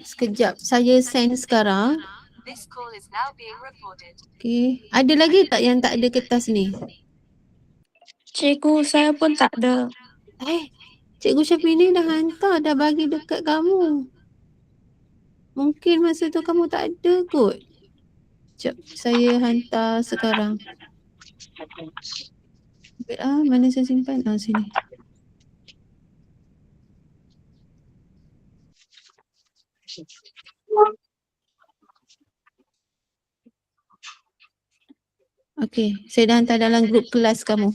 sekejap saya send sekarang. Okay. Ada lagi tak yang tak ada kertas ni? Cikgu, saya pun tak ada. Cikgu Syafini dah hantar, dah bagi dekat kamu. Mungkin masa tu kamu tak ada kot. Sekejap, saya hantar sekarang. Mana saya simpan? Sini. Okey, saya dah hantar dalam grup kelas kamu.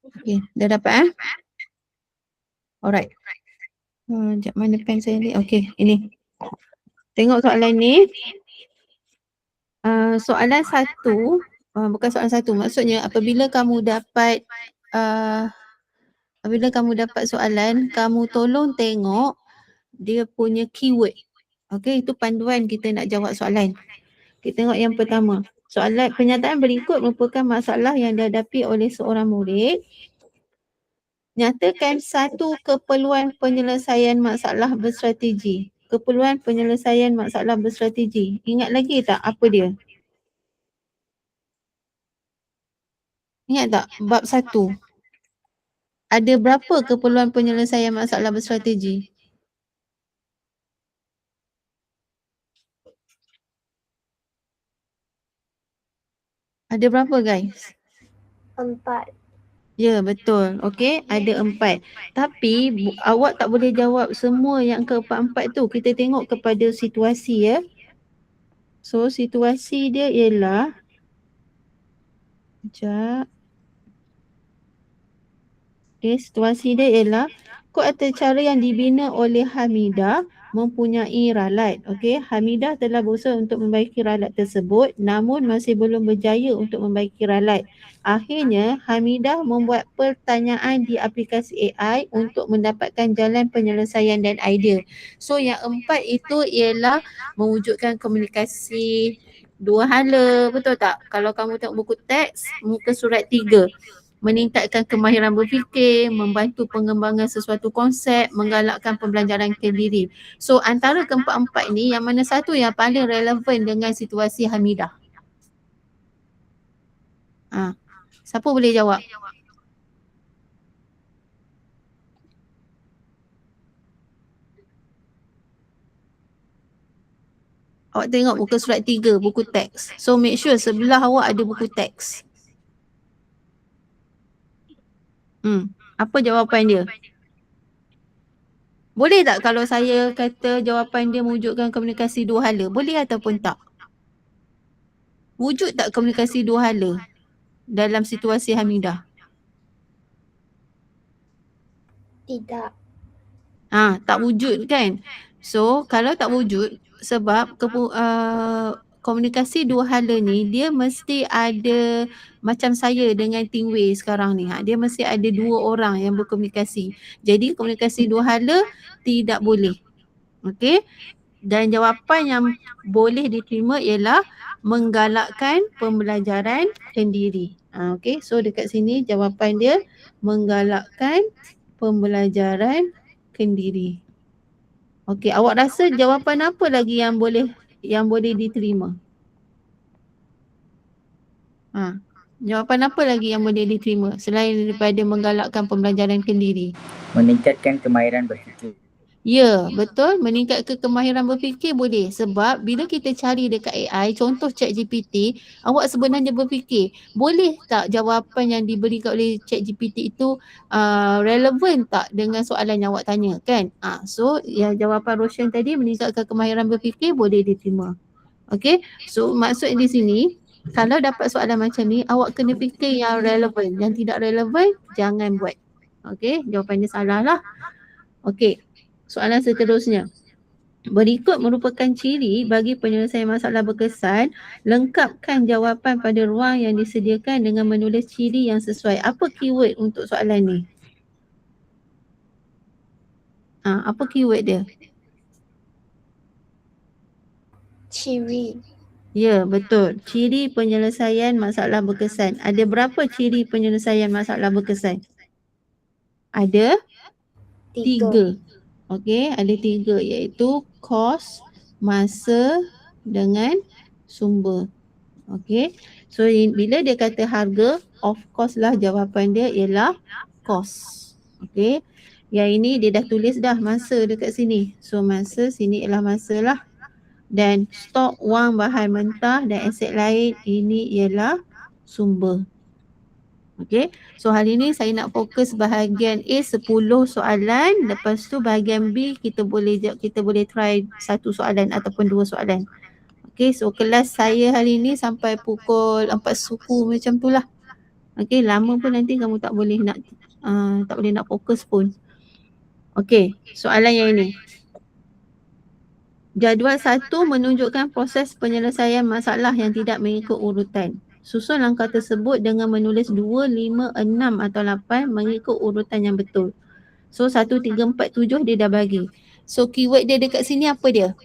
Okey, dah dapat Alright. Sekejap, mana pen saya ni? Okey, ini. Tengok soalan ni. Soalan satu, bukan soalan satu, maksudnya apabila kamu dapat soalan, kamu tolong tengok dia punya keyword. Okey, itu panduan kita nak jawab soalan. Kita tengok yang pertama. Soalan pernyataan berikut merupakan masalah yang dihadapi oleh seorang murid. Nyatakan satu keperluan penyelesaian masalah berstrategi. Keperluan penyelesaian masalah berstrategi. Ingat lagi tak apa dia? Ingat tak bab 1? Ada berapa keperluan penyelesaian masalah berstrategi? Ada berapa guys? 4. Ya, betul. Okey, ada 4. Tapi awak tak boleh jawab semua yang ke-4 tu. Kita tengok kepada situasi ya. So, situasi dia ialah situasi dia ialah kod atau cara yang dibina oleh Hamidah mempunyai ralat. Okey, Hamidah telah berusaha untuk membaiki ralat tersebut namun masih belum berjaya untuk membaiki ralat. Akhirnya, Hamidah membuat pertanyaan di aplikasi AI untuk mendapatkan jalan penyelesaian dan idea. So, yang 4 itu ialah mewujudkan komunikasi dua hala, betul tak? Kalau kamu tengok buku teks, muka surat 3. Meningkatkan kemahiran berfikir, membantu pengembangan sesuatu konsep, menggalakkan pembelajaran kendiri. So antara keempat-empat ni, yang mana satu yang paling relevan dengan situasi Hamidah? Siapa boleh jawab? Awak tengok muka surat 3, buku teks. So make sure sebelah awak ada buku teks. Apa jawapan dia? Boleh tak kalau saya kata jawapan dia mewujudkan komunikasi dua hala? Boleh ataupun tak? Wujud tak komunikasi dua hala dalam situasi Hamidah? Tidak. Tak wujud kan? So kalau tak wujud, sebab komunikasi dua hala ni dia mesti ada, macam saya dengan Tingwei sekarang ni, dia mesti ada dua orang yang berkomunikasi. Jadi komunikasi dua hala tidak boleh. Okey? Dan jawapan yang boleh diterima ialah menggalakkan pembelajaran kendiri. Okey, so dekat sini jawapan dia menggalakkan pembelajaran kendiri. Okey, awak rasa jawapan apa lagi yang boleh diterima? Jawapan apa lagi yang boleh diterima selain daripada menggalakkan pembelajaran kendiri? Meningkatkan kemahiran berfikir. Ya, betul. Meningkatkan kemahiran berfikir boleh. Sebab bila kita cari dekat AI, contoh ChatGPT, awak sebenarnya berfikir, boleh tak jawapan yang diberikan oleh ChatGPT itu relevan tak dengan soalan yang awak tanya, kan? So, yang jawapan Roshan tadi, meningkatkan kemahiran berfikir boleh diterima. Okey, so maksud di sini, kalau dapat soalan macam ni, awak kena fikir yang relevan. Yang tidak relevan, jangan buat. Okey, jawapannya salah lah. Okey. Soalan seterusnya. Berikut merupakan ciri bagi penyelesaian masalah berkesan. Lengkapkan jawapan pada ruang yang disediakan dengan menulis ciri yang sesuai. Apa keyword untuk soalan ni? Apa keyword dia? Ciri. Ya, betul. Ciri penyelesaian masalah berkesan. Ada berapa ciri penyelesaian masalah berkesan? Ada 3. Okey, ada 3 iaitu kos, masa dengan sumber. Okey. So bila dia kata harga, of course lah jawapan dia ialah kos. Okey. Yang ini dia dah tulis dah masa dekat sini. So masa sini ialah masa lah. Dan stok wang bahan mentah dan aset lain ini ialah sumber. Okey. So hari ini saya nak fokus bahagian A 10 soalan, lepas tu bahagian B kita boleh try satu soalan ataupun 2 soalan. Okey, so kelas saya hari ini sampai pukul 4 suku macam tu lah. Okey, lama pun nanti kamu tak boleh nak fokus pun. Okey, soalan yang ini. Jadual 1 menunjukkan proses penyelesaian masalah yang tidak mengikut urutan. Susun langkah tersebut dengan menulis 2, 5, 6 atau 8 mengikut urutan yang betul. So 1, 3, 4, 7 dia dah bagi. So keyword dia dekat sini apa dia?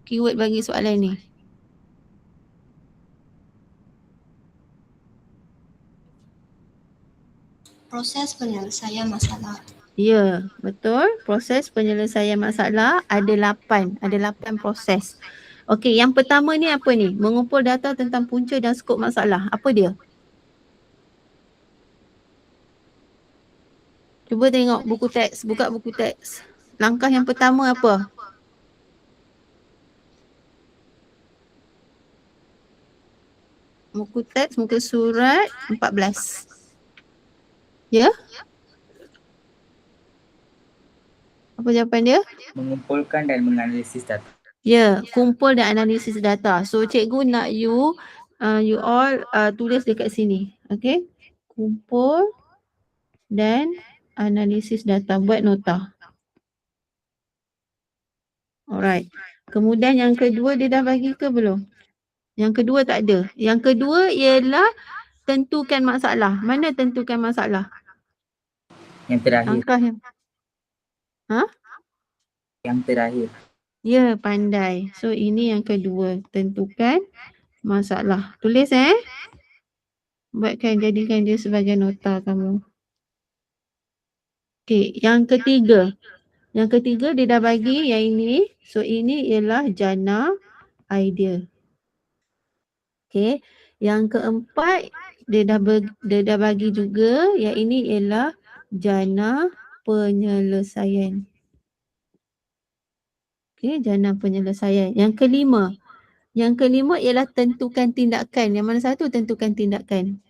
Keyword bagi soalan ni. Proses penyelesaian masalah. Ya, betul. Proses penyelesaian masalah ada 8. Ada 8 proses. Okey, yang pertama ni apa ni? Mengumpul data tentang punca dan skop masalah. Apa dia? Cuba tengok buku teks. Buka buku teks. Langkah yang pertama apa? Buku teks, muka surat 14. Ya? Apa jawapan dia? Mengumpulkan dan menganalisis data. Ya, kumpul dan analisis data. So cikgu nak you all tulis dekat sini. Okay? Kumpul dan analisis data. Buat nota. Alright. Kemudian yang kedua dia dah bagi ke belum? Yang kedua tak ada. Yang kedua ialah tentukan masalah. Mana tentukan masalah? Yang terakhir. Langkah yang Yang terakhir. Ya, pandai. So ini yang kedua. Tentukan masalah. Tulis Buatkan, jadikan dia sebagai nota kamu. Okey, yang ketiga. Yang ketiga dia dah bagi yang ini. So ini ialah jana idea. Okey. Yang keempat dia dah bagi juga yang ini ialah jana penyelesaian. Okey, jana penyelesaian. Yang kelima. Yang kelima ialah tentukan tindakan. Yang mana satu tentukan tindakan?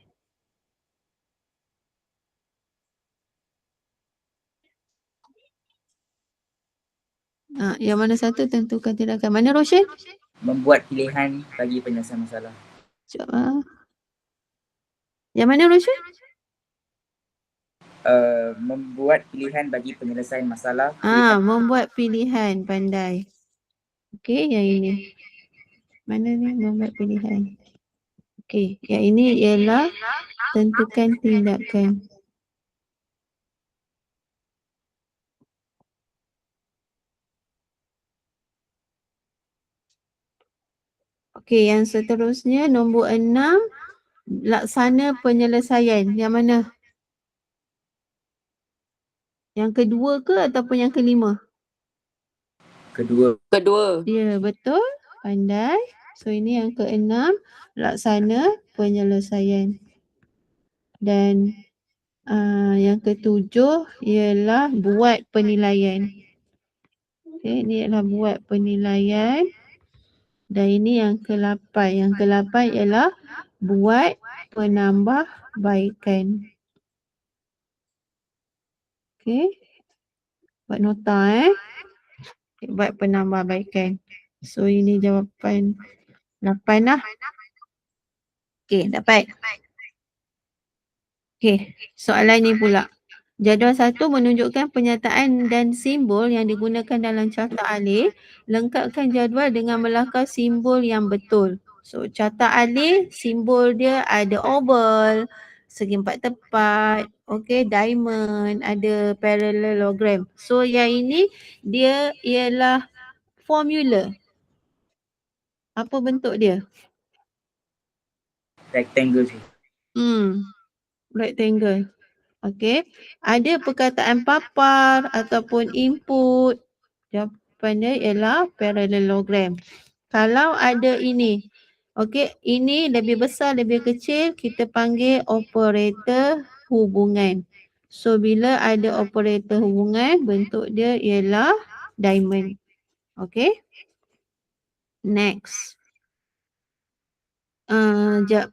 Yang mana satu tentukan tindakan? Mana Roshan? Membuat pilihan bagi penyelesaian masalah. Sekejap. Yang mana Roshan? Membuat pilihan bagi penyelesaian masalah. Membuat pilihan, pandai. Okey, yang ini. Mana ni membuat pilihan? Okey, yang ini ialah tentukan tindakan. Okey, yang seterusnya nombor 6, laksana penyelesaian. Yang mana? Yang kedua ke ataupun yang kelima? Kedua. Ya, betul. Pandai. So ini yang ke-6, laksana penyelesaian. Dan yang ke-7 ialah buat penilaian. Okey, ini ialah buat penilaian. Dan ini yang ke-8. Yang ke-8 ialah buat penambahbaikan. Okey. Buat nota Okay, buat penambahbaikan. So ini jawapan 8 lah. Okey, dapat. Okey, soalan ni pula. Jadual 1 menunjukkan penyataan dan simbol yang digunakan dalam carta alih. Lengkapkan jadual dengan melakar simbol yang betul. So carta alih, simbol dia ada oval, segi empat tepat, diamond, ada parallelogram. So yang ini dia ialah formula. Apa bentuk dia? Rectangle je. Rectangle. Okey. Ada perkataan papar ataupun input. Jawapannya ialah parallelogram. Kalau ada ini, okey, ini lebih besar, lebih kecil, kita panggil operator hubungan. So, bila ada operator hubungan, bentuk dia ialah diamond. Okey. Next.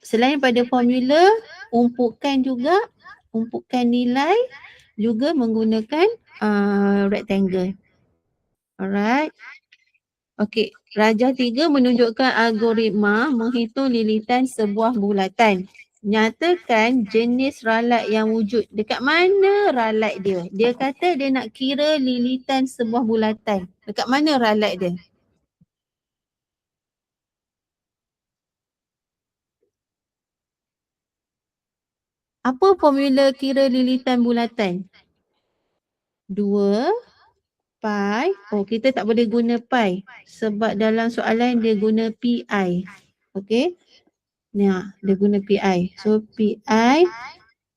Selain pada formula, umpukan nilai juga menggunakan rectangle. Alright. Okey, Rajah 3 menunjukkan algoritma menghitung lilitan sebuah bulatan. Nyatakan jenis ralat yang wujud. Dekat mana ralat dia? Dia kata dia nak kira lilitan sebuah bulatan. Dekat mana ralat dia? Apa formula kira lilitan bulatan? 2 pi. Oh, kita tak boleh guna pi sebab dalam soalan dia guna pi. Okey. Nah, dia guna pi. So, pi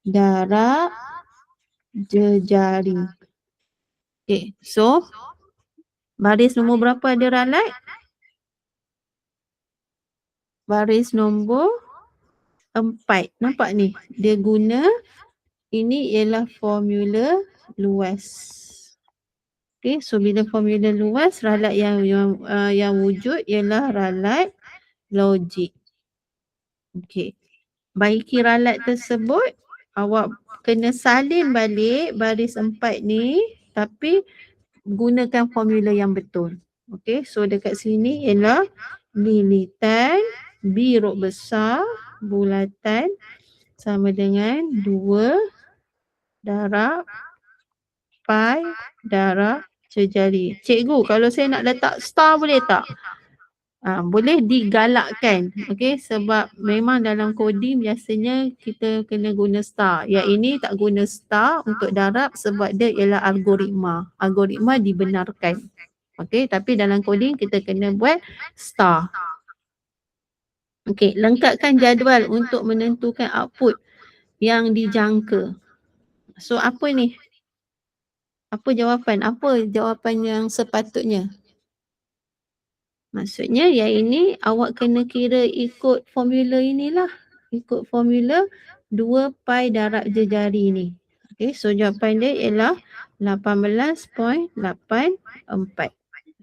darab jejari. Okey. So, baris nombor berapa ada ralat? Baris nombor 4. Nampak ni? Dia guna, ini ialah formula luas. Okey, so bila formula luas, ralat yang wujud ialah ralat logik. Okey. Baiki ralat tersebut, awak kena salin balik baris 4 ni, tapi gunakan formula yang betul. Okey, so dekat sini ialah lilitan biruk besar bulatan sama dengan 2 darab pi darab jejari. Cikgu, kalau saya nak letak star boleh tak? Boleh digalakkan. Okey, sebab memang dalam coding biasanya kita kena guna star. Yang ini tak guna star untuk darab sebab dia ialah algoritma. Algoritma dibenarkan. Okey, tapi dalam coding kita kena buat star. Okey, lengkapkan jadual untuk menentukan output yang dijangka. So, apa ni? Apa jawapan? Apa jawapan yang sepatutnya? Maksudnya yang ini awak kena kira ikut formula inilah. Ikut formula 2 pi darab jejari ni. Okey, so jawapan dia ialah 18.84.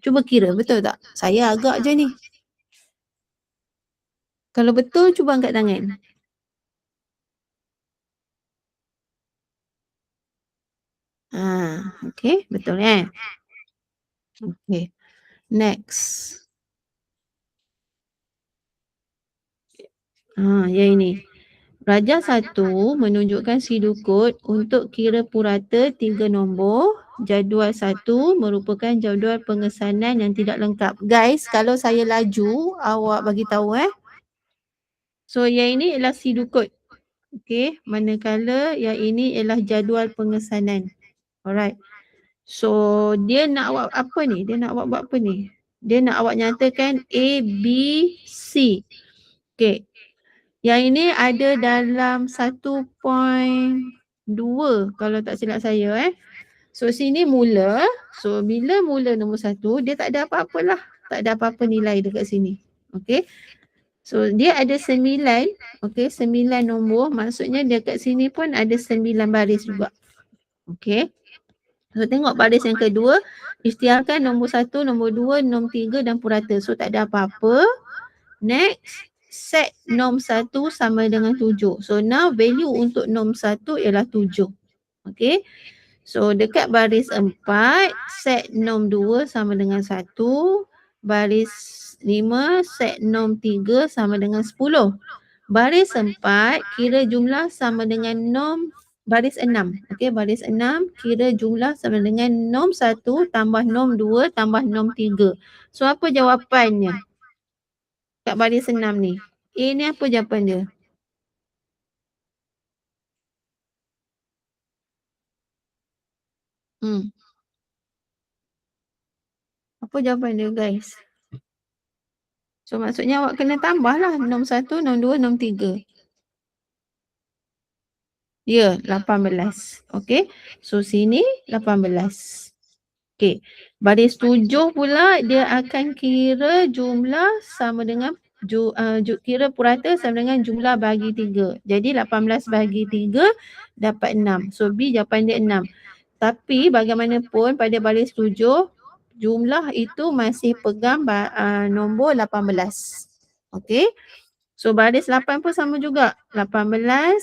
Cuba kira, betul tak? Saya agak je ni. Kalau betul, cuba angkat tangan. Okey, betul kan? Okey, next. Yang ini. Rajah 1 menunjukkan sidukut untuk kira purata 3 nombor. Jadual 1 merupakan jadual pengesanan yang tidak lengkap. Guys, kalau saya laju, awak bagi tahu So, yang ini ialah sidukut. Okey, manakala yang ini ialah jadual pengesanan. Alright. So, dia nak awak apa ni? Dia nak awak buat apa ni? Dia nak awak nyatakan A, B, C. Okey. Yang ini ada dalam 1.2 kalau tak silap saya. So, sini mula. So, bila mula nombor 1, dia tak ada apa-apa lah. Tak ada apa-apa nilai dekat sini. Okey. So, dia ada 9. Okey, 9 nombor. Maksudnya dekat sini pun ada 9 baris juga. Okey. So, tengok baris yang kedua. Isytiharkan nombor 1, nombor 2, nombor 3 dan purata. So, tak ada apa-apa. Next. Set norm 1 sama dengan 7. So, now value untuk norm 1 ialah 7. Okey. So, dekat baris 4, set norm 2 sama dengan 1. Baris 5, set norm 3 sama dengan 10. Baris 4, kira jumlah sama dengan norm baris 6. Okey, baris 6, kira jumlah sama dengan norm 1 tambah norm 2 tambah norm 3. So, apa jawapannya? Kat baris 6 ni. A ni apa jawapan dia? Apa jawapan dia guys? So maksudnya awak kena tambah lah nom 1, nom 2, nom 3. Ya, 18. Okey. So sini 18. Okey. Baris 7 pula dia akan kira jumlah sama dengan kira purata sama dengan jumlah bagi 3. Jadi 18 bagi 3 dapat 6. So B jawapan dia 6. Tapi bagaimanapun pada baris 7 jumlah itu masih pegang nombor 18. Okey. So baris 8 pun sama juga. 18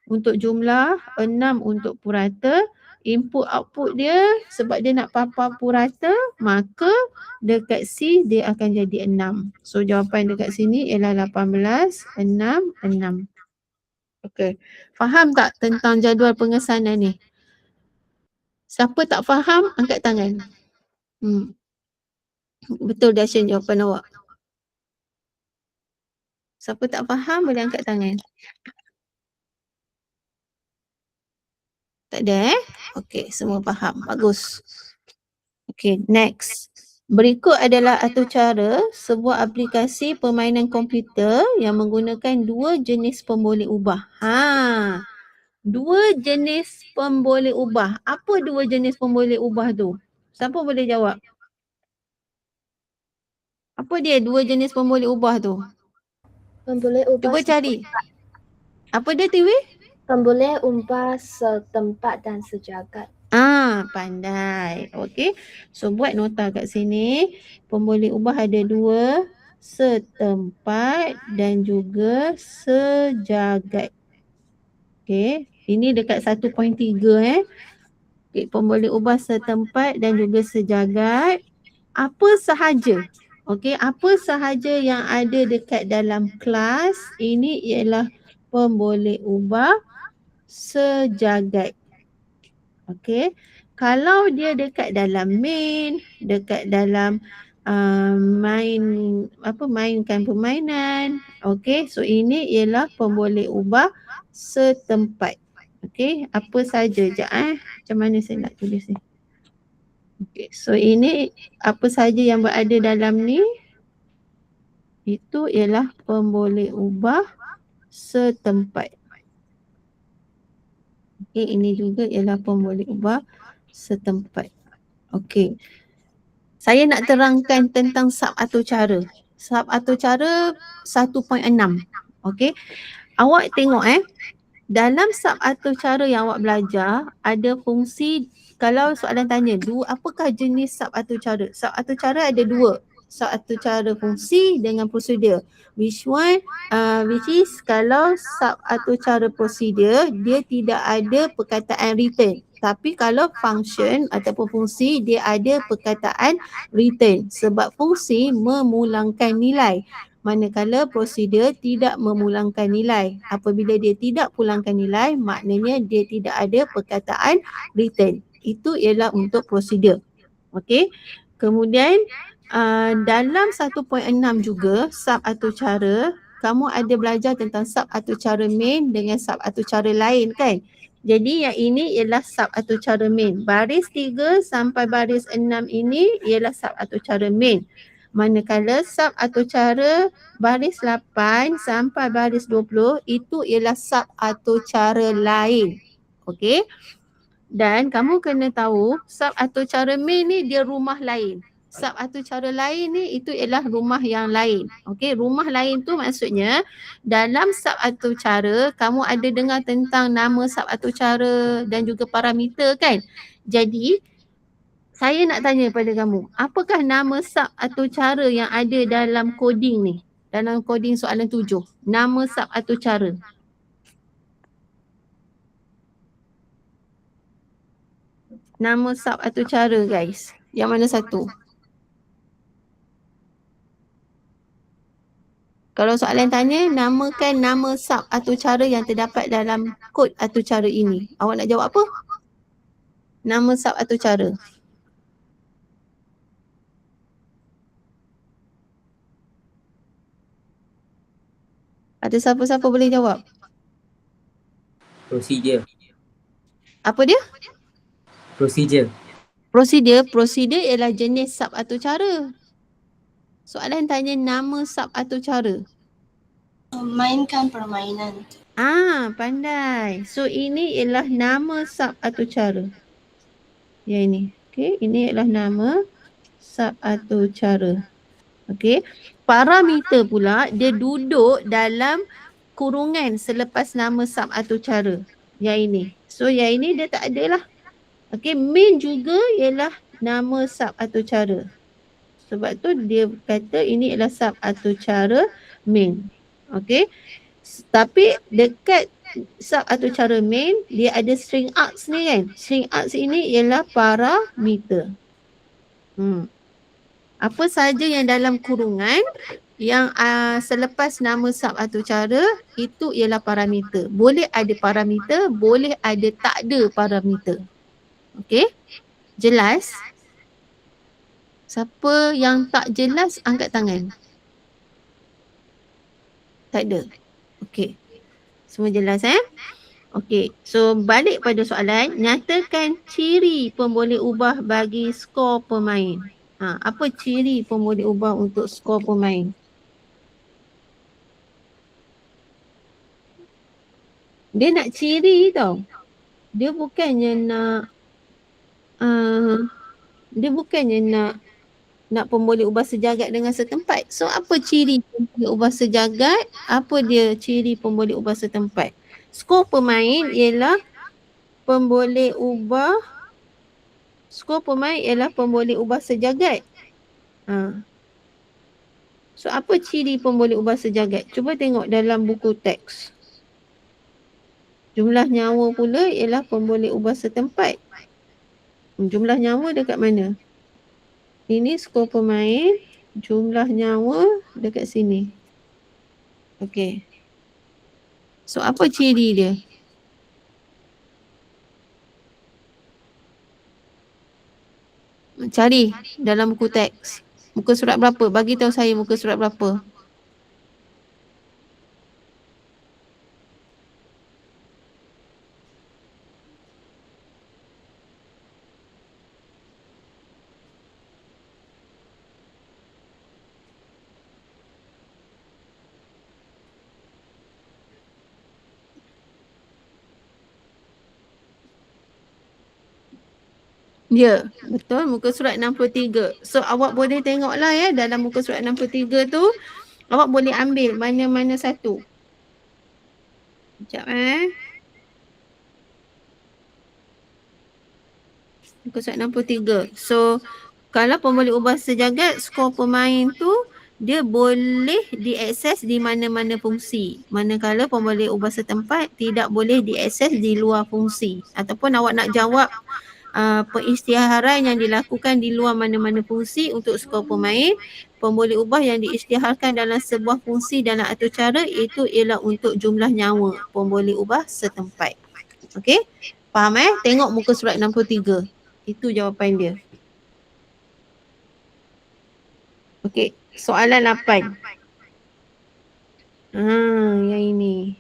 untuk jumlah, 6 untuk purata. Input output dia sebab dia nak papar purata, maka dekat C dia akan jadi 6. So jawapan dekat sini ialah 18, 6, 6. Okey. Faham tak tentang jadual pengesanan ni? Siapa tak faham, angkat tangan. Betul Dashin jawapan awak. Siapa tak faham boleh angkat tangan. Tak ada Okey, semua faham. Bagus. Okey, next. Berikut adalah atur cara sebuah aplikasi permainan komputer yang menggunakan dua jenis pemboleh ubah. Dua jenis pemboleh ubah. Apa dua jenis pemboleh ubah tu? Siapa boleh jawab? Apa dia dua jenis pemboleh ubah tu? Pemboleh ubah Cuba cari. Apa dia Tiwi? Pemboleh ubah setempat dan sejagat. Pandai. Okey. So buat nota kat sini. Pemboleh ubah ada dua, setempat dan juga sejagat. Okey. Ini dekat 1.3 Okey, pemboleh ubah setempat dan juga sejagat. Apa sahaja? Okey, apa sahaja yang ada dekat dalam kelas ini ialah pemboleh ubah sejagat. Okey. Kalau dia dekat dalam main, dekat dalam mainkan permainan. Okey, so ini ialah pemboleh ubah setempat. Okey, apa saja je macam mana saya nak tulis ni? Okey, so ini apa saja yang berada dalam ni itu ialah pemboleh ubah setempat. Okey, ini juga ialah pemboleh ubah setempat. Okey. Saya nak terangkan tentang sub atur cara. Sub atur cara 1.6. Okey. Awak tengok dalam sub atur cara yang awak belajar ada fungsi. Kalau soalan tanya, apakah jenis sub atur cara? Sub atur cara ada dua. Sub atur cara fungsi dengan prosedur. Which is kalau sub atur cara prosedur dia tidak ada perkataan return. Tapi kalau function ataupun fungsi dia ada perkataan return. Sebab fungsi memulangkan nilai. Manakala prosedur tidak memulangkan nilai. Apabila dia tidak pulangkan nilai, maknanya dia tidak ada perkataan return. Itu ialah untuk prosedur. Okey. Kemudian dalam 1.6 juga sub atur cara, kamu ada belajar tentang sub atur cara main dengan sub atur cara lain kan? Jadi yang ini ialah sub atur cara main. Baris 3 sampai baris 6 ini ialah sub atur cara main. Manakala sub atur cara baris 8 sampai baris 20 itu ialah sub atur cara lain. Okey. Dan kamu kena tahu sub atur cara main ni dia rumah lain. Sub atur cara lain ni itu ialah rumah yang lain. Okey, rumah lain tu maksudnya dalam sub atur cara kamu ada dengar tentang nama sub atur cara dan juga parameter kan? Jadi saya nak tanya pada kamu, apakah nama sub atur cara yang ada dalam coding ni? Dalam coding soalan 7. Nama sub atur cara. Nama sub atur cara guys. Yang mana satu? Kalau soalan tanya, namakan nama sub atur cara yang terdapat dalam kod atur cara ini. Awak nak jawab apa? Nama sub atur cara. Ada siapa-siapa boleh jawab? Procedure. Apa dia? Procedure. Prosedur ialah jenis sub atau cara. Soalan tanya nama sub atau cara. Mainkan permainan. Pandai. So ini ialah nama sub atau cara. Yang ini. Okey, ini ialah nama sub atau cara. Okey. Parameter pula dia duduk dalam kurungan selepas nama sub atau cara. Yang ini. So yang ini dia tak ada lah. Okey, main juga ialah nama sub atau cara. Sebab tu dia kata ini ialah sub atau cara main. Okey. Tapi dekat sub atau cara main dia ada string args ni kan. String args ini ialah parameter. Apa saja yang dalam kurungan yang selepas nama sub atau cara itu ialah parameter. Boleh ada parameter, boleh ada tak ada parameter. Okey? Jelas? Siapa yang tak jelas angkat tangan. Tak ada. Okey. Semua jelas Okey. So balik pada soalan, nyatakan ciri pemboleh ubah bagi skor pemain. Apa ciri pemboleh ubah untuk skor pemain? Dia nak ciri tau. Dia bukannya nak pemboleh ubah sejagat dengan setempat. So apa ciri pemboleh ubah sejagat? Apa dia ciri pemboleh ubah setempat? Skor pemain ialah pemboleh ubah sejagat. So apa ciri pemboleh ubah sejagat? Cuba tengok dalam buku teks. Jumlah nyawa pula ialah pemboleh ubah setempat. Jumlah nyawa dekat mana? Ini skor pemain, jumlah nyawa dekat sini. Okey. So apa ciri dia? Cari dalam buku teks. Muka surat berapa? Bagi tahu saya muka surat berapa. Ya, betul. Muka surat 63. So awak boleh tengoklah dalam muka surat 63 tu awak boleh ambil mana-mana satu. Sekejap Muka surat 63. So kalau pemboleh ubah sejagat, skor pemain tu dia boleh diakses di mana-mana fungsi. Manakala pemboleh ubah setempat tidak boleh diakses di luar fungsi. Ataupun awak nak jawab pengisytiharan yang dilakukan di luar mana-mana fungsi untuk skor pemain, pemboleh ubah yang diisytiharkan dalam sebuah fungsi dalam atur cara itu ialah untuk jumlah nyawa pemboleh ubah setempat. Okey? Faham Tengok muka surat 63. Itu jawapan dia. Okey, soalan 8. Yang ini.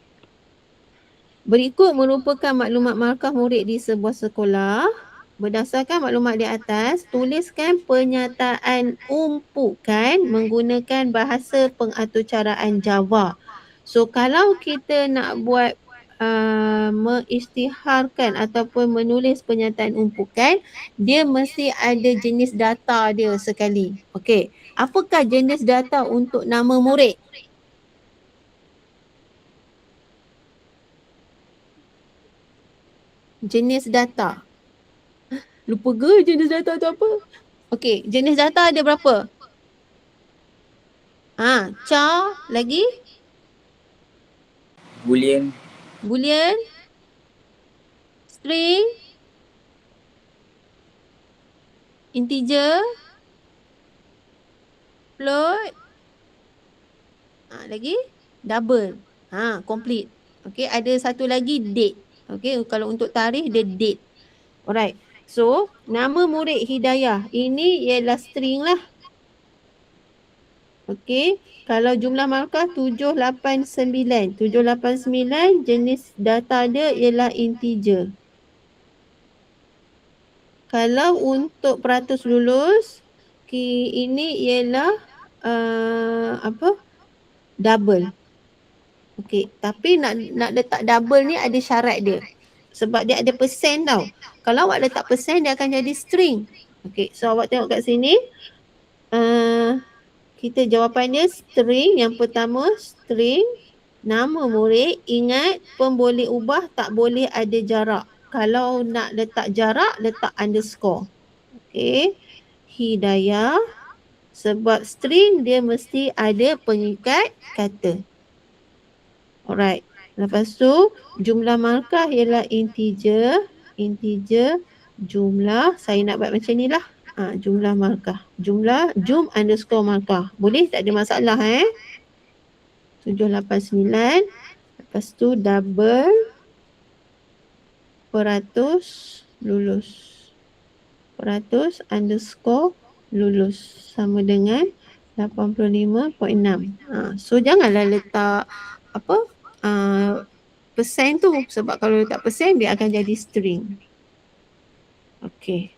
Berikut merupakan maklumat markah murid di sebuah sekolah. Berdasarkan maklumat di atas, tuliskan pernyataan umpukan menggunakan bahasa pengaturcaraan Java. So kalau kita nak buat mengisytiharkan ataupun menulis pernyataan umpukan, dia mesti ada jenis data dia sekali. Okey, apakah jenis data untuk nama murid? Jenis data. Lupa ke jenis data tu apa? Okey, jenis data ada berapa? Char lagi? Boolean, string, integer, float, lagi double. Complete. Okey, ada satu lagi date. Okey, kalau untuk tarikh dia date. Alright. So, nama murid Hidayah ini ialah string lah. Okey, kalau jumlah markah 789. 789 jenis data dia ialah integer. Kalau untuk peratus lulus, ini ialah double. Okey, tapi nak letak double ni ada syarat dia. Sebab dia ada persen tau. Kalau awak letak persen, dia akan jadi string. Okey, so awak tengok kat sini. Kita jawapan dia string. Yang pertama string, nama murid. Ingat pun boleh ubah, tak boleh ada jarak. Kalau nak letak jarak, letak underscore. Okey, Hidayah. Sebab string dia mesti ada pengikat kata. Alright. Lepas tu jumlah markah ialah integer jumlah. Saya nak buat macam ni lah. Jumlah markah. Jum underscore markah. Boleh, tak ada masalah 789. Lepas tu double peratus lulus. Peratus underscore lulus sama dengan 85.6. So janganlah letak persen tu, sebab kalau letak persen dia akan jadi string. Okey.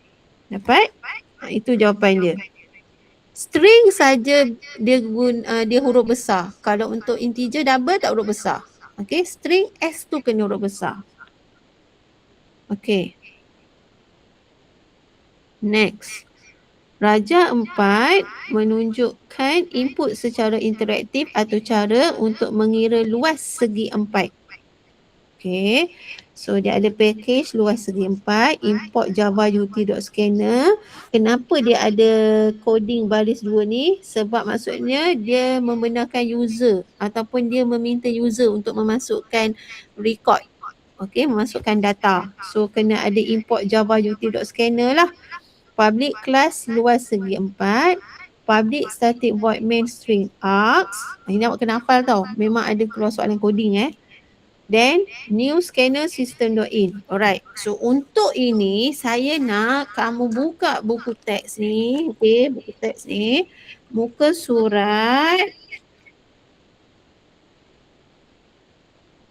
Dapat? Itu jawapan dia. String saja dia huruf besar. Kalau untuk integer double tak huruf besar. Okey, string S tu kena huruf besar. Okey. Next. Raja 4 menunjukkan input secara interaktif atau cara untuk mengira luas segi 4. Okey. So dia ada package luas segi 4, import java ut.scanner. Kenapa dia ada coding baris 2 ni? Sebab maksudnya dia membenarkan user ataupun dia meminta user untuk memasukkan record. Okey, memasukkan data. So kena ada import java ut.scanner lah. Public class luas segi 4, public static void main string args. Ini awak kena hafal tau. Memang ada keluar soalan coding Then new scanner system.in. Alright. So untuk ini saya nak kamu buka buku teks ni. Okey, buku teks ni. Muka surat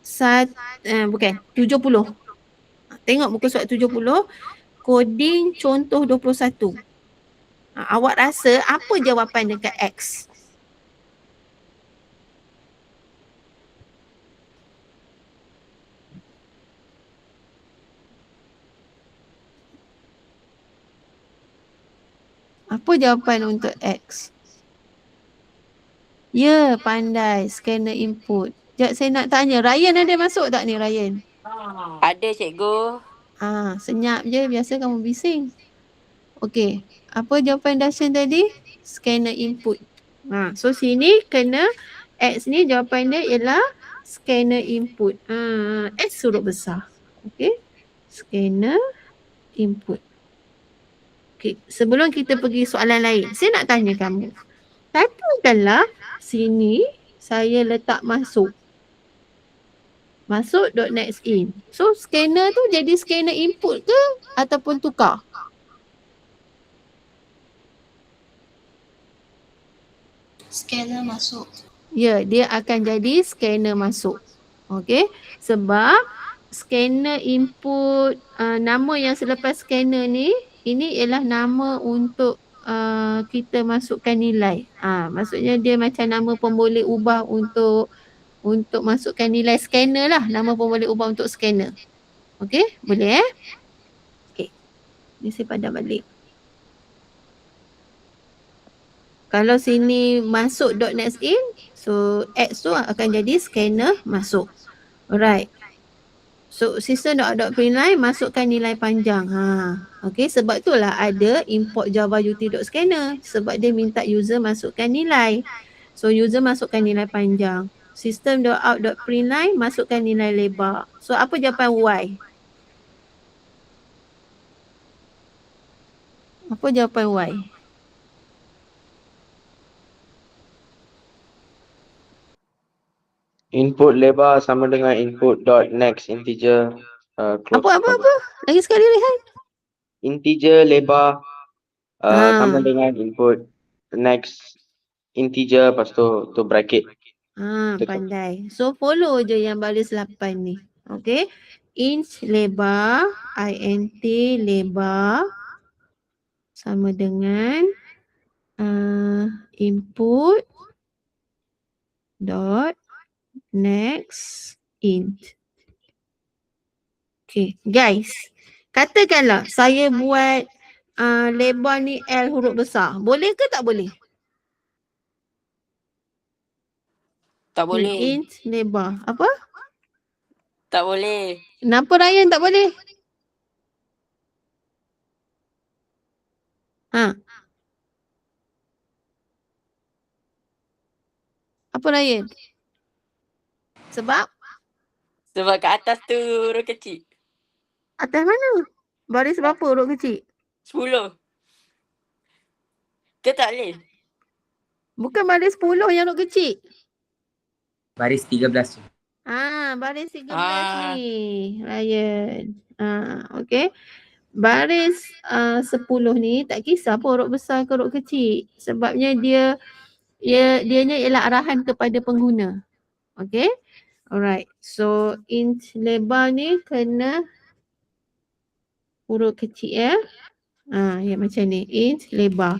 70. Tengok muka surat 70. Coding contoh 21. Awak rasa apa jawapan dekat X? Apa jawapan untuk X? Ya, pandai. Scanner input. Sekejap saya nak tanya. Ryan ada masuk tak ni, Ryan? Ada cikgu. Senyap je. Biasa kamu bising. Okey. Apa jawapan Dashan tadi? Scanner input. So sini kena X ni jawapan dia ialah scanner input. X huruf besar. Okey. Scanner input. Okey. Sebelum kita pergi soalan lain, saya nak tanya kamu. Katakanlah sini saya letak masuk .next in. So scanner tu jadi scanner input ke ataupun tukar? Scanner masuk. Ya, dia akan jadi scanner masuk. Okey, sebab scanner input nama yang selepas scanner ni, ini ialah nama untuk kita masukkan nilai. Maksudnya dia macam nama pun boleh ubah untuk masukkan nilai scanner lah. Nama pun boleh ubah untuk scanner. Okey, boleh Okey. Ni saya padam balik. Kalau sini masuk .next in, so X tu akan jadi scanner masuk. Alright. So system.println masukkan nilai panjang. Okey, sebab itulah ada import java ut.scanner, sebab dia minta user masukkan nilai. So user masukkan nilai panjang. System.out.println masukkan nilai lebar. So apa jawapan Y? Apa jawapan Y? Input lebar sama dengan input dot next integer. Apa? Lagi sekali Rehan. Integer lebar sama dengan input next integer, lepas tu bracket. Pandai. So follow je yang baris 8 ni. Okay. Int lebar, int lebar. sama dengan input dot next int. Okay, guys. Katakanlah saya buat lebar ni L huruf besar. Boleh ke tak boleh? Tak boleh. Int lebar. Apa? Tak boleh. Kenapa Ryan tak boleh? Apa Ryan? Sebab? Sebab kat atas tu huruf kecil. Atas mana? Baris berapa huruf kecil? 10. Ke tak boleh? Bukan baris 10 yang huruf kecil. Baris 13 tu. Baris 13 Ah. ni Ryan. Okay. Baris 10 ni tak kisah apa huruf besar ke huruf kecil. Sebabnya dianya ialah arahan kepada pengguna. Okay. Alright. So int lebar ni kena huruf kecil ya. Ya macam ni. Int lebar.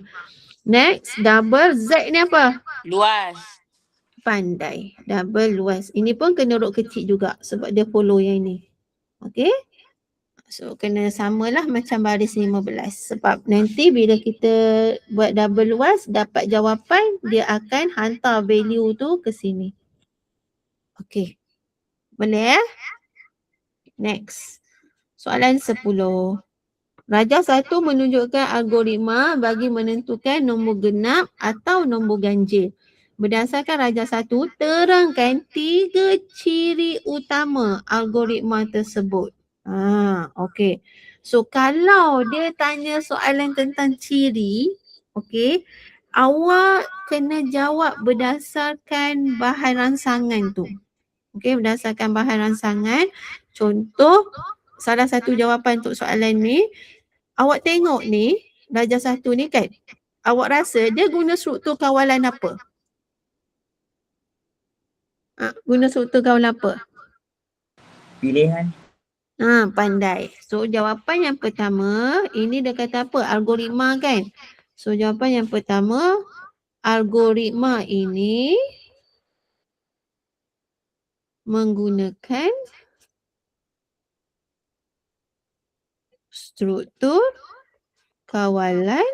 Next, double Z ni apa? Luas. Pandai. Double luas. Ini pun kena huruf kecil juga sebab dia follow yang ni. Okay. So kena samalah macam baris 15. Sebab nanti bila kita buat double luas dapat jawapan, dia akan hantar value tu ke sini. Okay. Boleh ya? Next. Soalan 10. Rajah 1 menunjukkan algoritma bagi menentukan nombor genap atau nombor ganjil. Berdasarkan rajah 1, terangkan 3 ciri utama algoritma tersebut. Okey. So kalau dia tanya soalan tentang ciri, okey, awak kena jawab berdasarkan bahan rangsangan tu. Okey, berdasarkan bahan rangsangan. Contoh, salah satu jawapan untuk soalan ni, awak tengok ni, rajah 1 ni kan, awak rasa dia guna struktur kawalan apa? Guna struktur kawalan apa? Pilihan. Pandai. So jawapan yang pertama, ini dia kata apa? Algoritma kan? So jawapan yang pertama, algoritma ini menggunakan struktur kawalan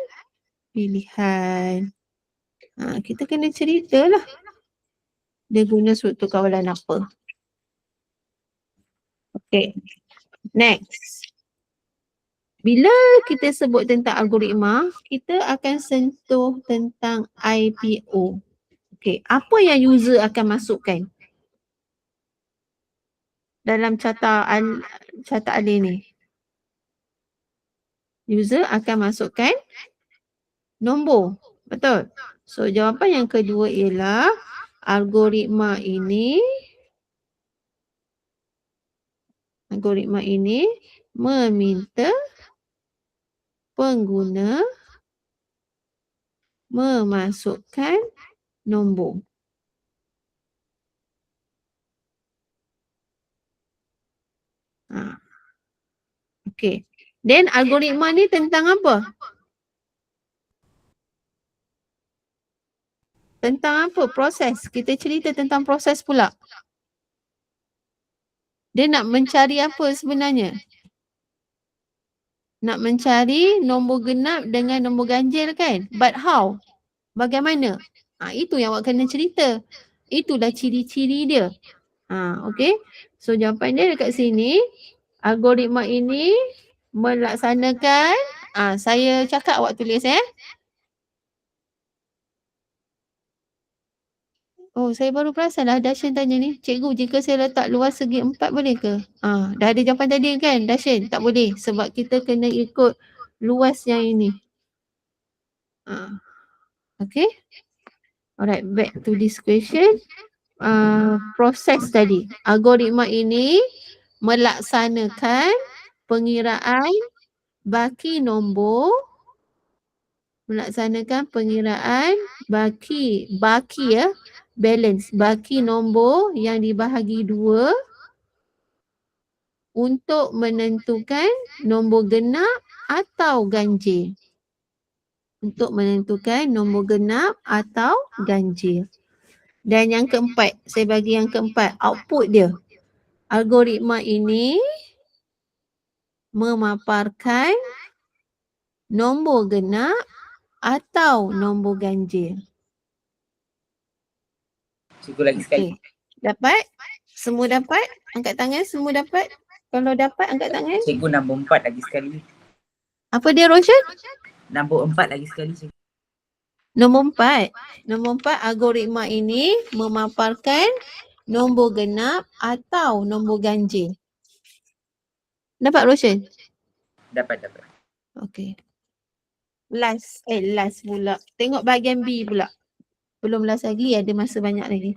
pilihan. Kita kena ceritalah dia guna struktur kawalan apa. Okay. Next. Bila kita sebut tentang algoritma, kita akan sentuh tentang IPO. Okay. Apa yang user akan masukkan dalam carta alih ni? User akan masukkan nombor. Betul? So jawapan yang kedua ialah algoritma ini meminta pengguna memasukkan nombor. Okey. Then algoritma ni tentang apa? Tentang apa? Proses. Kita cerita tentang proses pula. Dia nak mencari apa sebenarnya? Nak mencari nombor genap dengan nombor ganjil kan? But how? Bagaimana? Itu yang awak kena cerita. Itulah ciri-ciri dia. Okay. So jawapan dia dekat sini. Algoritma ini melaksanakan. Saya cakap awak tulis Oh, saya baru perasan lah Dashin tanya ni. Cikgu, jika saya letak luas segi 4 boleh ke? Dah ada jawapan tadi kan Dashin? Tak boleh sebab kita kena ikut luas yang ini. Okay. Alright, back to this question. Proses tadi. Algoritma ini melaksanakan pengiraan baki nombor. Melaksanakan pengiraan baki ya. Balance. Baki nombor yang dibahagi 2 untuk menentukan nombor genap atau ganjil. untuk menentukan nombor genap atau ganjil. Dan yang keempat, saya bagi yang keempat, output dia. Algoritma ini memaparkan nombor genap atau nombor ganjil. Cikgu lagi sekali. Okey. Dapat? Semua dapat? Angkat tangan semua dapat? Kalau dapat angkat tangan. Cikgu nombor 4 lagi sekali. Apa dia Roshan? Nombor 4 lagi sekali, cikgu. Nombor 4. Nombor 4, algoritma ini memaparkan nombor genap atau nombor ganjil. Dapat Roshan? Dapat. Okey. Last pula. Tengok bahagian B pula. Belum last lagi, ada masa banyak lagi.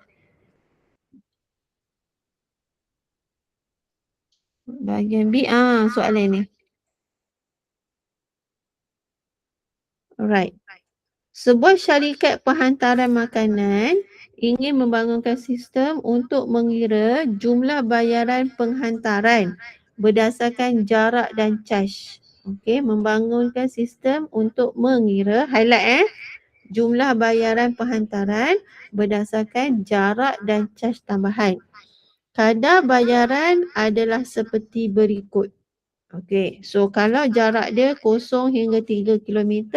Bahagian B, soalan ni. Alright. Sebuah syarikat penghantaran makanan ingin membangunkan sistem untuk mengira jumlah bayaran penghantaran berdasarkan jarak dan caj. Okey, membangunkan sistem untuk mengira, highlight jumlah bayaran penghantaran berdasarkan jarak dan caj tambahan. Kadar bayaran adalah seperti berikut. Okey, so kalau jarak dia 0 hingga 3 km,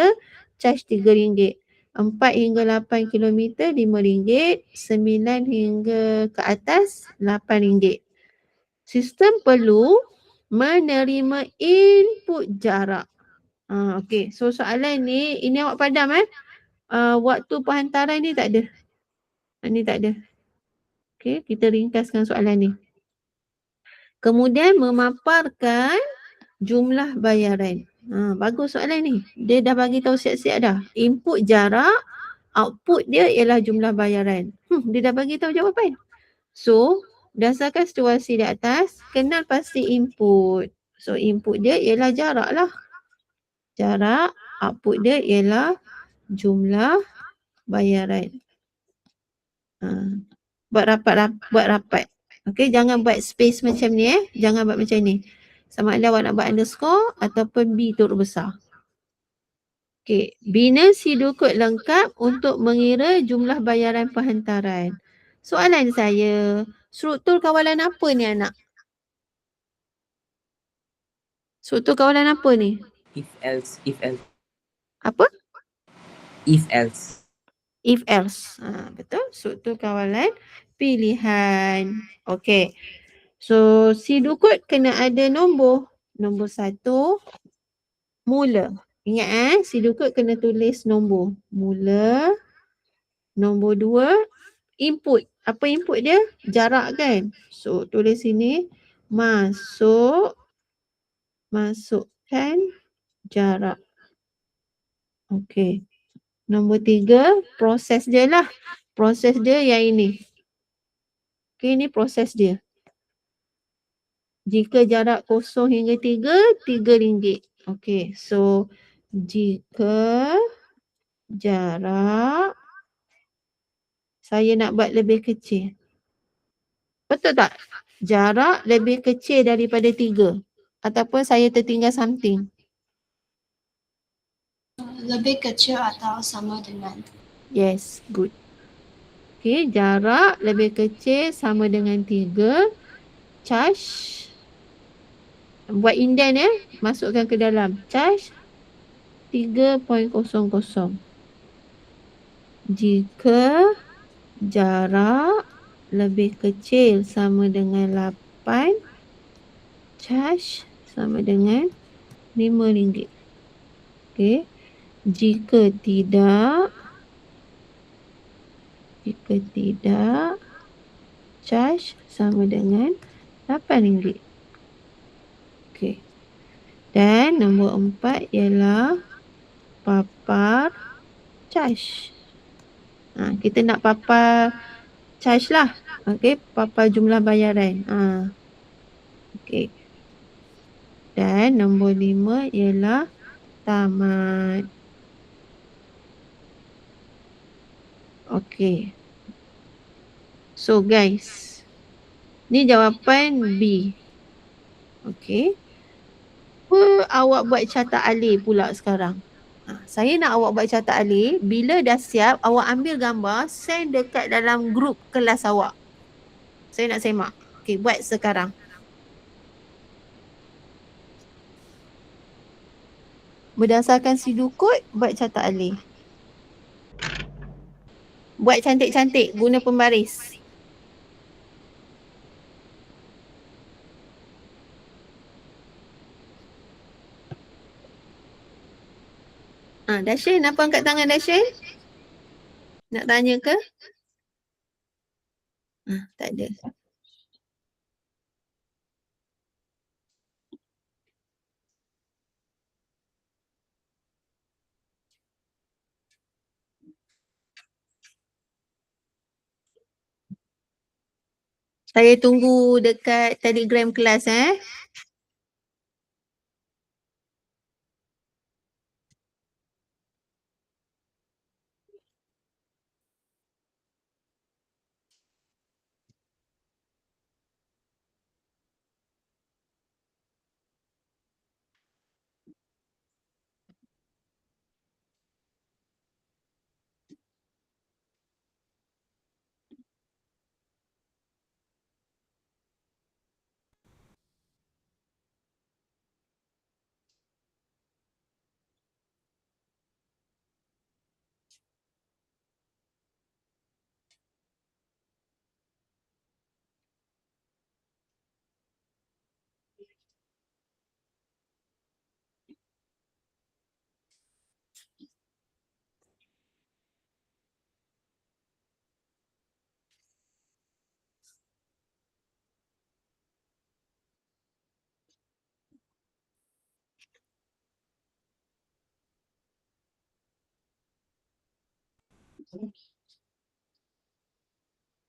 caj RM3. 4 hingga 8 km, RM5. 9 hingga ke atas, RM8. Sistem perlu menerima input jarak. Okey, so soalan ni, ini awak padam waktu penghantaran ni tak ada. Ni tak ada. Okey, kita ringkaskan soalan ni. Kemudian memaparkan jumlah bayaran. Bagus soalan ni. Dia dah bagi tahu siap-siap dah. Input jarak, output dia ialah jumlah bayaran. Dia dah bagi tahu jawapan. So, berdasarkan situasi di atas, kenal pasti input. So, input dia ialah jarak lah. Jarak, output dia ialah jumlah bayaran. Buat rapat. Okey, jangan buat space macam ni Jangan buat macam ni. Sama ada awak nak buat underscore ataupun B turut besar. Okey, bina sidukut lengkap untuk mengira jumlah bayaran penghantaran. Soalan saya, struktur kawalan apa ni anak? Struktur kawalan apa ni? If else. Apa? If else. If else. Betul. Struktur kawalan pilihan. Okey. So, sidukut kena ada nombor. Nombor 1, mula. Ingat sidukut kena tulis nombor. Mula. Nombor 2, input. Apa input dia? Jarak kan? So, tulis sini. Masukkan jarak. Okey. Nombor 3, proses dia lah. Proses dia yang ini. Okey, ini proses dia. Jika jarak 0 hingga 3, RM3. Okey, so jika jarak saya nak buat lebih kecil. Betul tak? Jarak lebih kecil daripada 3. Ataupun saya tertinggal something. Lebih kecil atau sama dengan. Yes, good. Okey, jarak lebih kecil sama dengan 3. Caj. Buat indent masukkan ke dalam. Caj 3.00. Jika jarak lebih kecil sama dengan 8, caj sama dengan RM5. Okey. Jika tidak, caj sama dengan RM8. Okey. Dan nombor 4 ialah papar caj. Kita nak papar caj lah. Okey, papar jumlah bayaran. Okey. Dan nombor 5 ialah tamat. Okey. So guys, ni jawapan B. Okey. Apa awak buat catat alih pula sekarang? Saya nak awak buat catat alih. Bila dah siap, awak ambil gambar, send dekat dalam grup kelas awak. Saya nak semak. Okey, buat sekarang. Berdasarkan sidul kod, buat catat alih. Buat cantik-cantik, guna pembaris. Dashin, apa angkat tangan Dashin? Nak tanya ke? Tak ada. Saya tunggu dekat Telegram kelas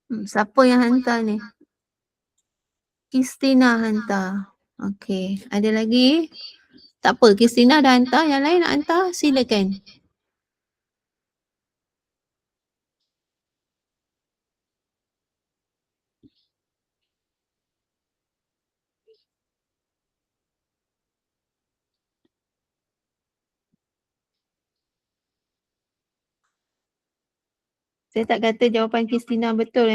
Siapa yang hantar ni? Kristina hantar. Okey, ada lagi? Tak apa, Kristina dah hantar. Yang lain nak hantar, silakan. Saya tak kata jawapan Kristina betul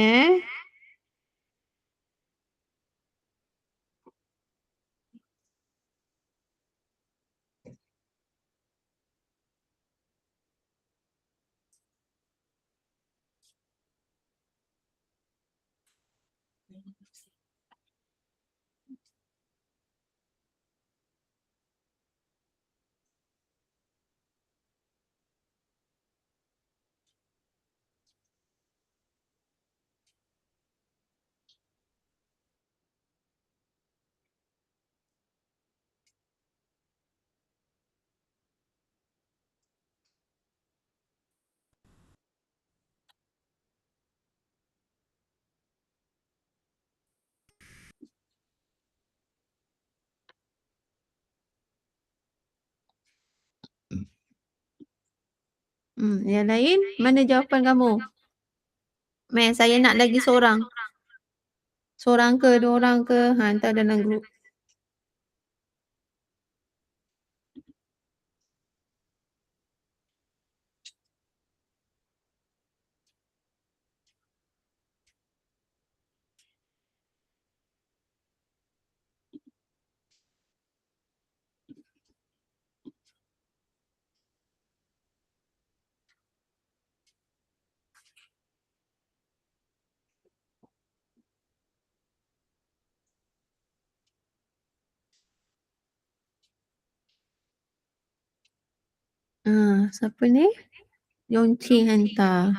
Yang lain, mana jawapan kamu? Saya nak lagi seorang. Seorang ke, dua orang ke? Hantar dalam grup. Siapa ni? Yongchi hantar.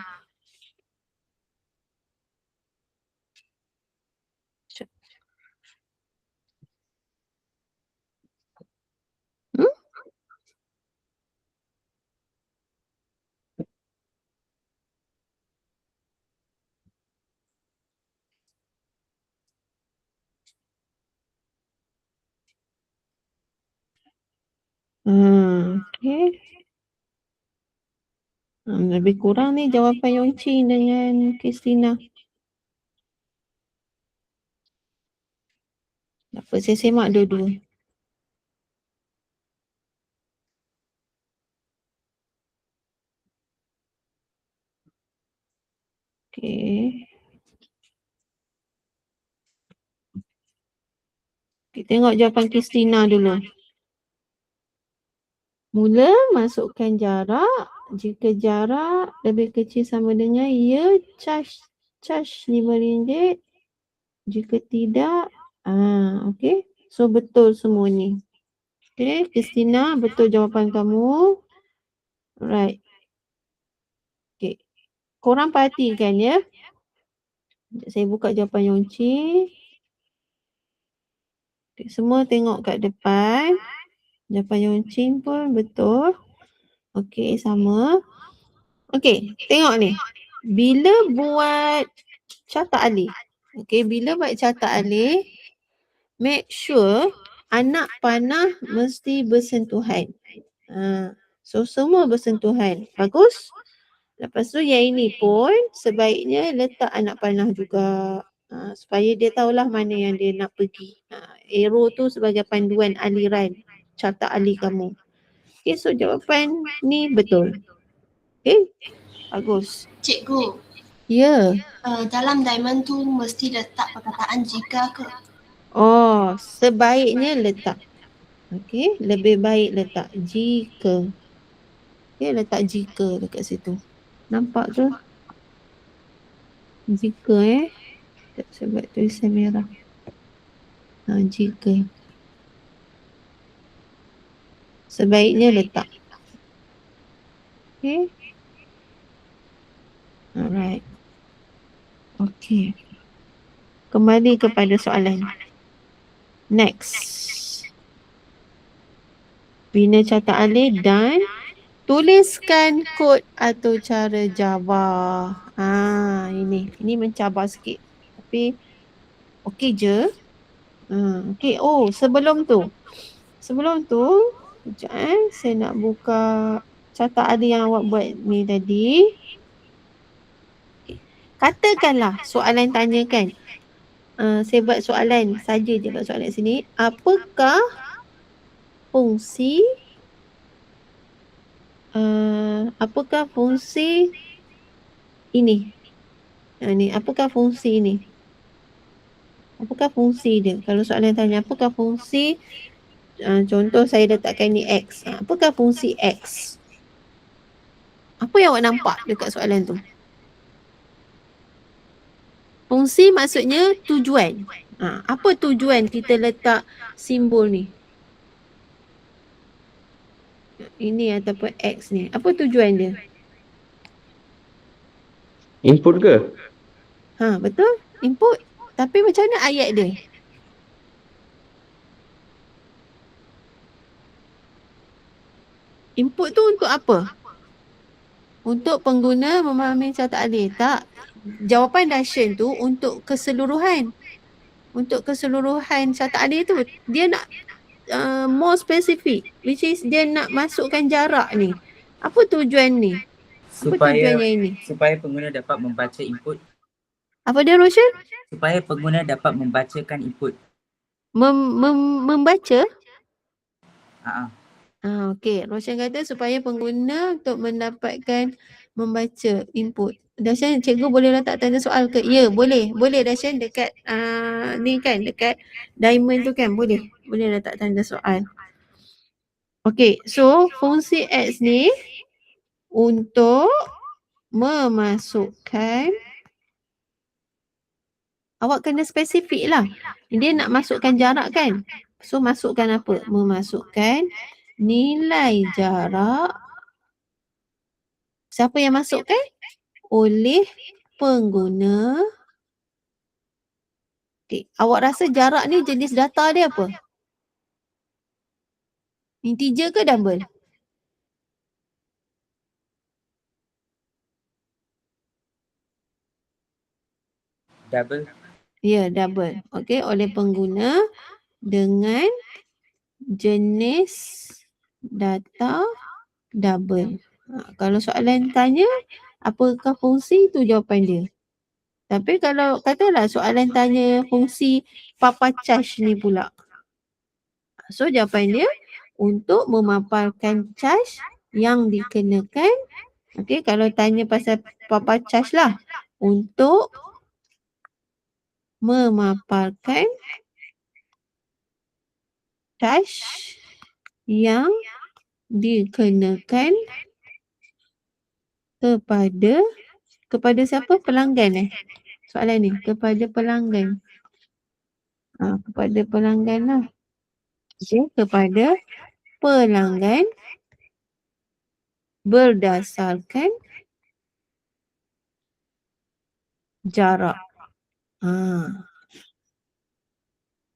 Okay. Lebih kurang ni jawapan Yongchi dengan Kristina. Tak apa, saya semak dua-dua. Okay. Kita tengok jawapan Kristina dulu. Mula masukkan jarak. Jika jarak lebih kecil sama dengan ya, charge RM5. Jika tidak, okay. So betul semua ni. Okay, Kristina, betul jawapan kamu. Alright. Okay. Korang perhatikan ya. Saya buka jawapan Yongci. Okay, semua tengok kat depan. Jawapan Yongci pun betul. Okay, sama. Okay, tengok ni. Bila buat carta alih. Okay, bila buat carta alih, make sure anak panah mesti bersentuhan. So, semua bersentuhan. Bagus? Lepas tu yang ini pun sebaiknya letak anak panah juga. Supaya dia tahulah mana yang dia nak pergi. Arrow tu sebagai panduan aliran carta alih kamu. Okay, so jawapan ni betul. Okay, bagus. Cikgu, Ya. dalam diamond tu mesti letak perkataan jika ke? Oh, sebaiknya letak. Okay, lebih baik letak jika. Okay, letak jika dekat situ. Nampak tu? Jika Sekejap, saya buat tulisan merah. Jika. Sebaiknya letak. Okay. Alright. Okay. Kembali kepada soalan. Next. Bina carta alih dan tuliskan kod atau cara jawab. Ini mencabar sikit. Tapi okey je. Okey. Oh, sebelum tu. Sekejap saya nak buka carta alih yang awak buat ni tadi. Katakanlah soalan tanyakan. Saya buat soalan saja je buat soalan sini. Apakah fungsi ini? Apakah fungsi ini? Apakah fungsi dia? Kalau soalan tanya apakah fungsi, contoh saya letakkan ni X. Apakah fungsi X? Apa yang awak nampak dekat soalan tu? Fungsi maksudnya tujuan. Apa tujuan kita letak simbol ni? Ini ataupun X ni. Apa tujuan dia? Input ke? Betul? Input. Tapi macam mana ayat dia? Input tu untuk apa? Untuk pengguna memahami carta alih. Tak. Jawapan Dashan tu untuk keseluruhan. Untuk keseluruhan carta alih tu. Dia nak more specific. Which is dia nak masukkan jarak ni. Apa tujuan ni? Apa tujuannya ini? Supaya pengguna dapat membaca input. Apa dia, Roshan? Supaya pengguna dapat membacakan input. Membaca? Okey. Roshan kata supaya pengguna untuk mendapatkan membaca input. Dashan, cikgu boleh letak tanda soal ke? Ya, boleh. Boleh Dashan dekat ni kan, dekat diamond tu kan. Boleh letak tanda soal. Okey, so fungsi X ni untuk memasukkan, awak kena spesifik lah. Dia nak masukkan jarak kan? So masukkan apa? Memasukkan nilai jarak. Siapa yang masukkan? Oleh pengguna. Okay. Awak rasa jarak ni jenis data dia apa? Integer ke double? Double. Ya, double. Okey, oleh pengguna dengan jenis data double. Kalau soalan tanya, apakah fungsi, tu jawapan dia. Tapi kalau katalah soalan tanya fungsi papa charge ni pula. So jawapan dia untuk memaparkan charge yang dikenakan. Okey, kalau tanya pasal papa charge lah. untuk memaparkan charge yang dikenakan kepada siapa? Pelanggan soalan ni, kepada pelanggan. Kepada pelanggan lah. Okay, kepada pelanggan berdasarkan jarak.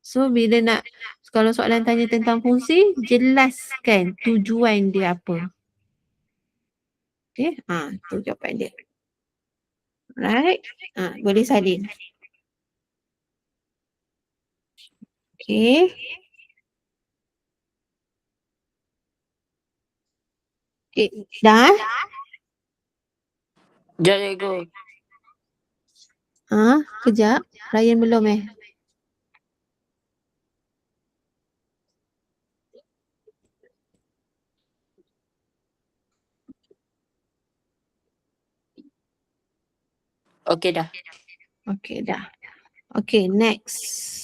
So bila kalau soalan tanya tentang fungsi, jelaskan tujuan dia apa. Okay, tu jawapan dia. Right, boleh salin. Okay. Okay, dah? Sekejap cikgu. Kejap. Ryan belum Okey dah. Okay, dah. Okay, next.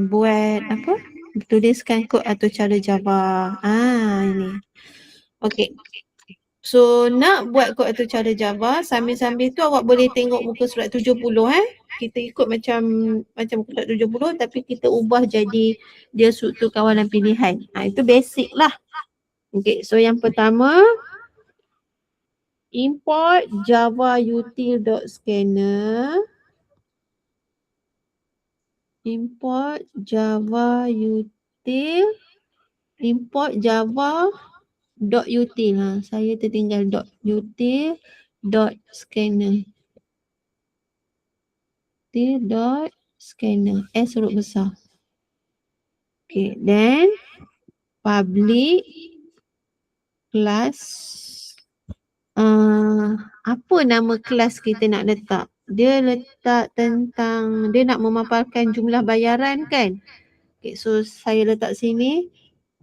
Buat apa? Tuliskan kod atau cara Java. Ini. Okay. So, nak buat kod atau cara Java, sambil-sambil tu awak boleh tengok muka surat 70 Kita ikut macam muka surat 70 tapi kita ubah jadi dia struktur kawalan pilihan. Itu basic lah. Okay, so yang pertama, import java util.scanner. Import java util. Import java.util. Saya tertinggal .util.scanner. Util.scanner. S huruf besar. Okay, then public class. Apa nama kelas kita nak letak? Dia letak tentang, dia nak memaparkan jumlah bayaran kan? Okay, so saya letak sini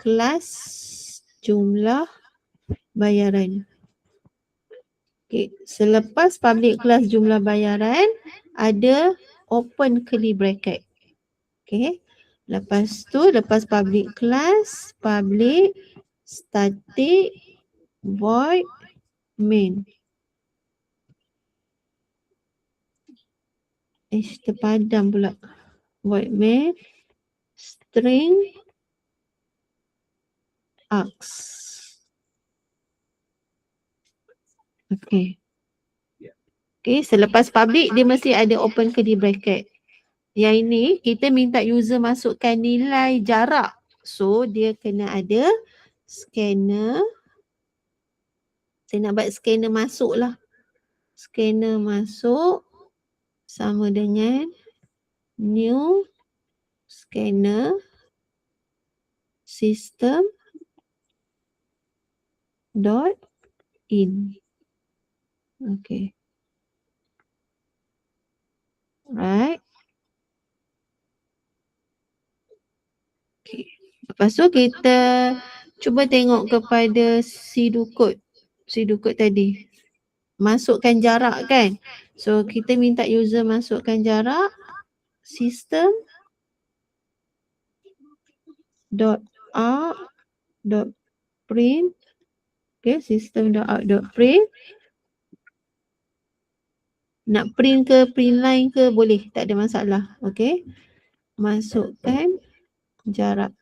kelas jumlah bayaran. Okay, selepas public class jumlah bayaran, ada open curly bracket. Okay, lepas tu, lepas public class, public static void main. Terpadam pula. Void main string args. Okay. Okay, selepas public dia mesti ada open curly bracket. Yang ini kita minta user masukkan nilai jarak. So dia kena ada scanner. Saya nak buat scanner masuk lah. Scanner masuk sama dengan new scanner system dot in. Okay. Right. Okay. Lepas tu kita cuba tengok kepada pseudocode. Pseudocode tadi. Masukkan jarak kan. So kita minta user masukkan jarak. System dot out dot print. Okay, system dot out dot print. Nak print ke print line ke boleh, tak ada masalah. Okay. Masukkan jarak.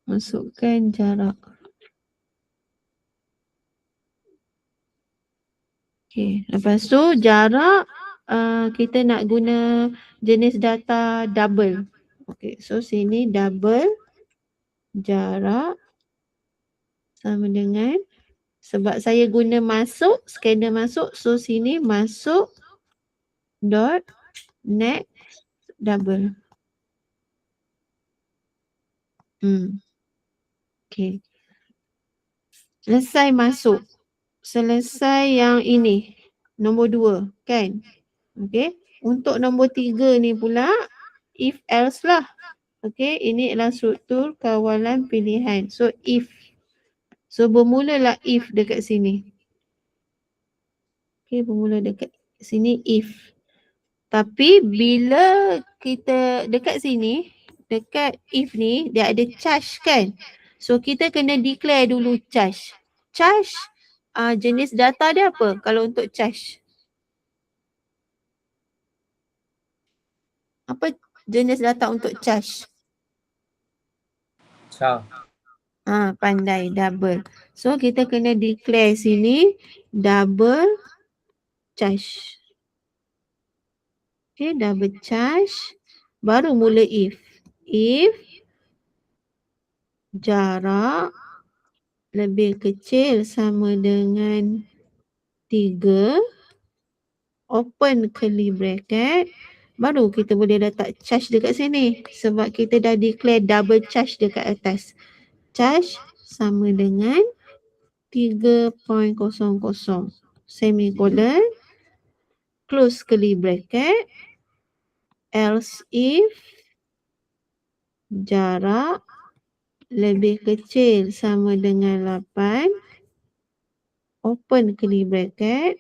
Masukkan jarak. Okay, lepas tu jarak kita nak guna jenis data double. Okay, so sini double jarak sama dengan, sebab saya guna masuk, scanner masuk, so sini masuk dot next double. Okay. Selesai masuk. Selesai yang ini. Nombor 2 kan. Okay. Untuk nombor 3 ni pula if else lah. Okey, ini adalah struktur kawalan pilihan. So if. So bermulalah if dekat sini. Okey, bermula dekat sini if. Tapi bila kita dekat sini, dekat if ni dia ada charge kan. So kita kena declare dulu charge. Charge jenis data dia apa kalau untuk charge? Apa jenis data untuk charge? Char. Pandai, double. So kita kena declare sini double charge. Okay, double charge. Baru mula if. If jarak lebih kecil sama dengan 3, open curly bracket, baru kita boleh letak charge dekat sini. Sebab kita dah declare double charge dekat atas. Charge sama dengan 3.00 semicolon, close curly bracket, else if jarak lebih kecil sama dengan 8, open curly bracket,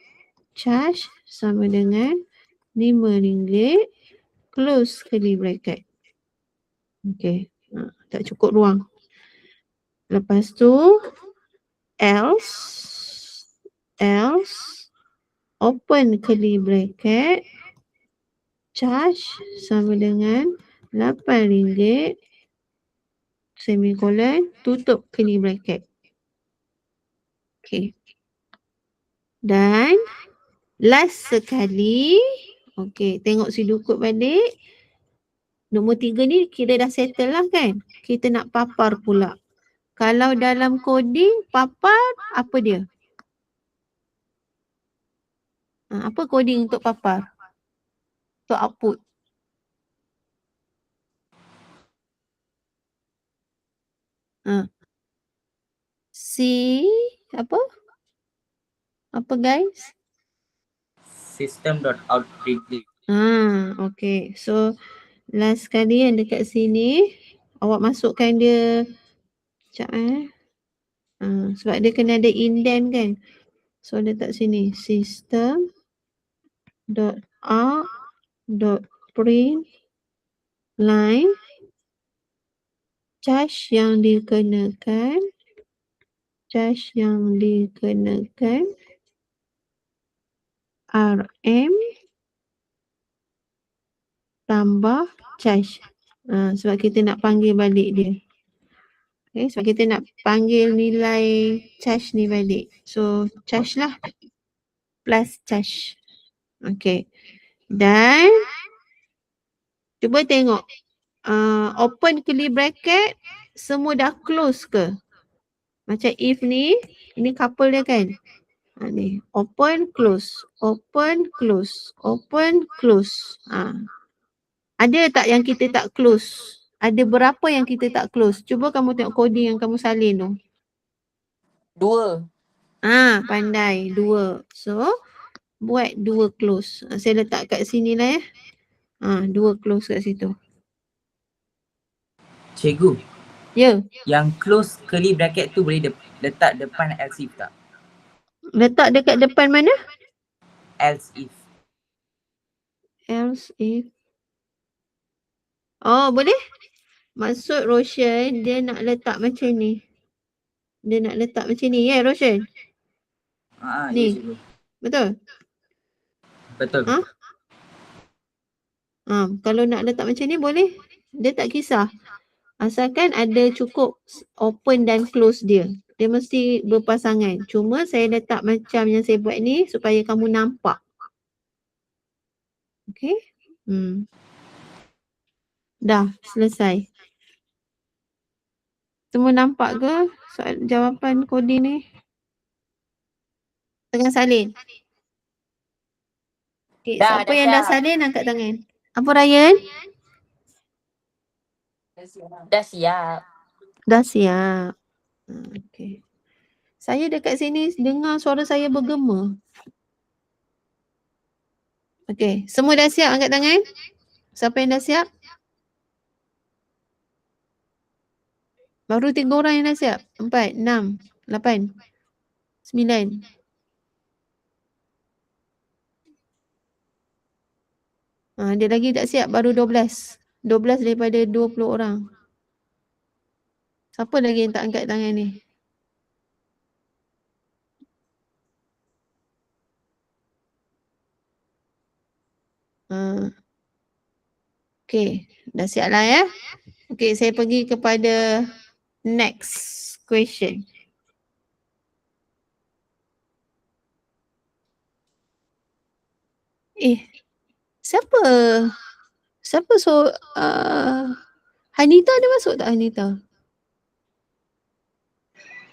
charge sama dengan RM5, close curly bracket. Okay, tak cukup ruang. Lepas tu else open curly bracket, charge sama dengan RM8, semicolon, tutup curly bracket. Okay. Dan last sekali, okay, tengok si Dukut balik. Nombor 3 ni kita dah settle lah kan. Kita nak papar pula. Kalau dalam coding, papar apa dia? Apa coding untuk papar? Untuk output. Apa? Apa guys? System.out.println. Okay. So, last sekali yang dekat sini, awak masukkan dia. Sekejap sebab dia kena ada indent kan. So, letak sini. System.out.println charge yang dikenakan RM tambah charge. Sebab kita nak panggil balik dia. Okay, sebab kita nak panggil nilai charge ni balik. So, charge lah. Plus charge. Okay. Dan, cuba tengok. Open curly bracket, semua dah close ke? Macam if ni, ini couple dia kan? Ni, open, close. Open, close. Open, close. Ada tak yang kita tak close? Ada berapa yang kita tak close? Cuba kamu tengok coding yang kamu salin tu. 2. Pandai. 2. So, buat 2 close. Saya letak kat sini lah ya. 2 close kat situ. Cikgu, Ya. yang close curly bracket tu boleh letak depan else if tak? Letak dekat depan mana? Else if. Else if. Oh, boleh? Maksud Roshan, dia nak letak macam ni. Dia nak letak macam ni ya, Roshan? Ya Ni. cikgu. Betul? Betul. Kalau nak letak macam ni boleh. Dia tak kisah. Asalkan ada cukup open dan close dia. Dia mesti berpasangan. Cuma saya letak macam yang saya buat ni supaya kamu nampak. Okay? Dah, selesai. Semua nampak ke soal jawapan coding ni? Tengah salin. Okay, siapa yang dah salin angkat tangan. Apa Ryan? Dah siap. Dah siap. Okay. Saya dekat sini dengar suara saya bergema. Okay, semua dah siap angkat tangan? Siapa yang dah siap? Baru 3 orang yang dah siap. 4, 6, 8, 9. Dia lagi tak siap, baru 12. 12 daripada 20 orang. Siapa lagi yang tak angkat tangan ni? Okay, dah siap lah ya. Okay, saya pergi kepada next question. Siapa? Hanita ada masuk tak Hanita?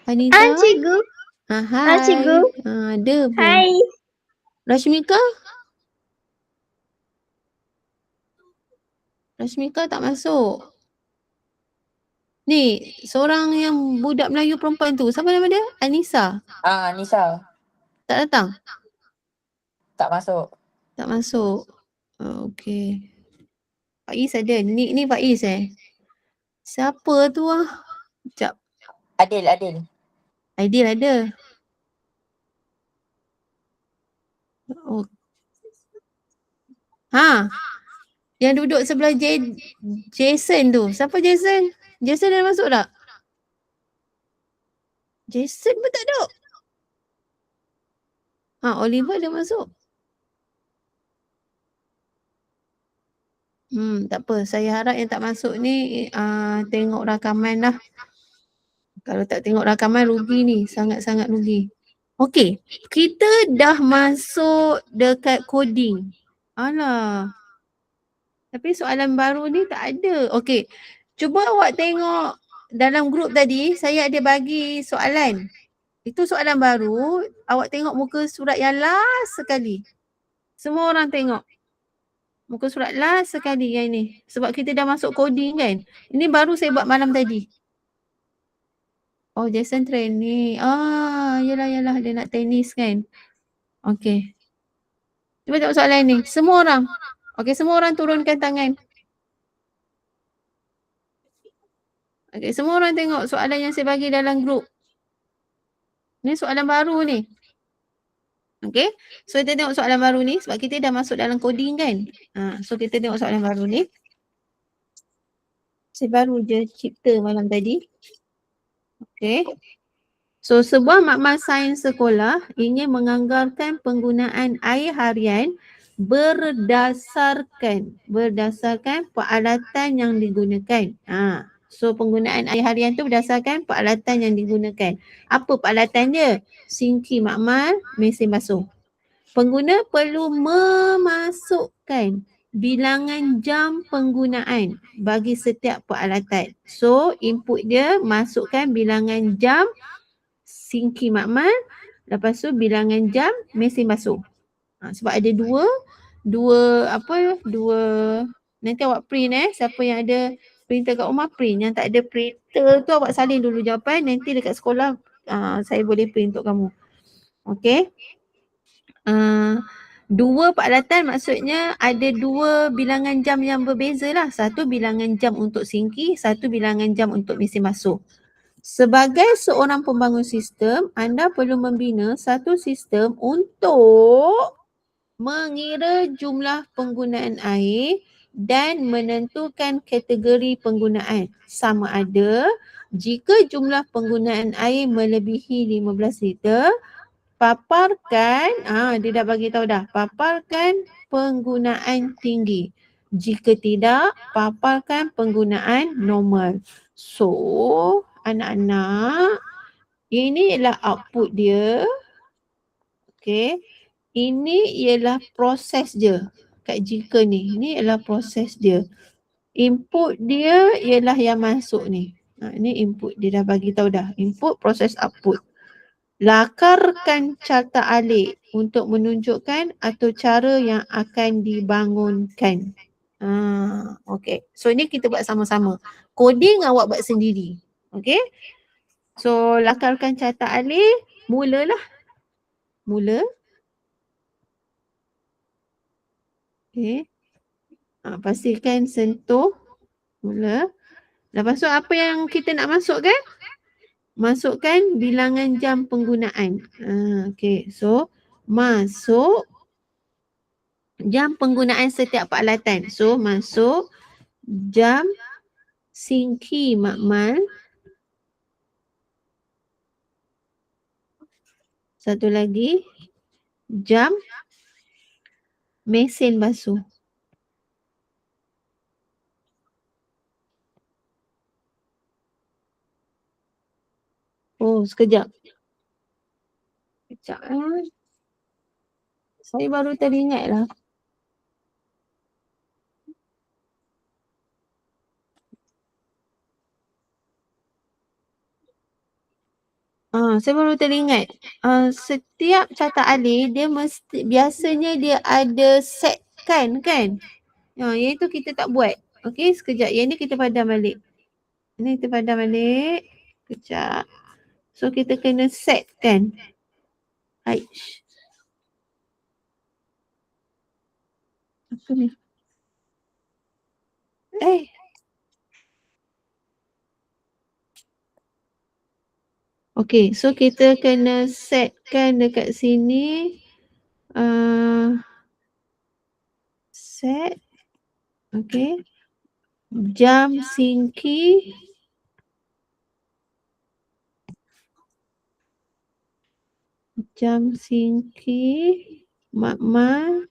Hanita? Cikgu. Hai. Cikgu. Ada pun. Hai. Rashmika? Rashmika tak masuk. Ni, seorang yang budak Melayu perempuan tu. Siapa nama dia? Anissa. Nisa. Tak datang? Tak masuk. Tak masuk. Okay. Faiz ada. Ni Faiz Siapa tu Sekejap. Adil. Aidil ada. Oh. Yang duduk sebelah Jason tu. Siapa Jason? Jason dah masuk tak? Jason pun tak ada. Oliver dah masuk. Tak apa. Saya harap yang tak masuk ni tengok rakaman lah. Kalau tak tengok rakaman rugi ni. Sangat-sangat rugi. Okey. Kita dah masuk dekat coding. Alah. Tapi soalan baru ni tak ada. Okey. Cuba awak tengok dalam grup tadi. Saya ada bagi soalan. Itu soalan baru. Awak tengok muka surat yang last sekali. Semua orang tengok. Muka surat last sekali yang ni. Sebab kita dah masuk coding kan. Ini baru saya buat malam tadi. Oh, Jason training. Yalah. Dia nak tenis kan. Okey. Cuba tengok soalan ni. Semua orang. Okey, semua orang turunkan tangan. Okey, semua orang tengok soalan yang saya bagi dalam grup. Ni soalan baru ni. Okey. So, kita tengok soalan baru ni sebab kita dah masuk dalam coding kan. So, kita tengok soalan baru ni. Saya baru je cipta malam tadi. Okey. So, sebuah makmal sains sekolah ingin menganggarkan penggunaan air harian berdasarkan peralatan yang digunakan. So, penggunaan air harian tu berdasarkan peralatan yang digunakan. Apa peralatan dia? Sinki makmal, mesin basuh. Pengguna perlu memasukkan bilangan jam penggunaan bagi setiap peralatan. So, input dia masukkan bilangan jam sinki makmal, lepas tu bilangan jam mesin basuh. Sebab ada dua nanti awak print siapa yang ada printer kat rumah print, yang tak ada printer tu awak salin dulu jawapan, nanti dekat sekolah saya boleh print untuk kamu. Okey. Dua peralatan maksudnya ada dua bilangan jam yang berbeza lah. Satu bilangan jam untuk sinki, satu bilangan jam untuk mesin basuh. Sebagai seorang pembangun sistem, anda perlu membina satu sistem untuk mengira jumlah penggunaan air dan menentukan kategori penggunaan. Sama ada jika jumlah penggunaan air melebihi 15 liter, paparkan, dia dah bagi tahu dah, paparkan penggunaan tinggi. Jika tidak, paparkan penggunaan normal. So, anak-anak, ini ialah output dia. Okay. Ini ialah proses dia. Kat jika ni. Ini ialah proses dia. Input dia ialah yang masuk ni. Ini input. Dia dah bagi tahu dah. Input, proses, output. Lakarkan carta alik untuk menunjukkan atau cara yang akan dibangunkan. Okay. So, ini kita buat sama-sama. Coding awak buat sendiri. Okay. So, lakarkan carta alik. Mula. Okay. Pastikan sentuh. Mula. Lepas tu apa yang kita nak masukkan? Masukkan bilangan jam penggunaan. Okay, so masuk jam penggunaan setiap peralatan. So masuk jam singki makmal. Satu lagi jam mesin basuh. Oh, sekejap. Sekejap Saya baru teringat lah. Saya baru teringat. Setiap carta alih dia biasanya dia ada set kan? Yang itu kita tak buat. Okey, sekejap. Yang ni kita padam balik. Ni kita padam balik. Sekejap. So kita kena set kan? Aish. Apa ni? Okay, so kita kena setkan dekat sini. Set. Okay. Jam singki. Jam singki makmal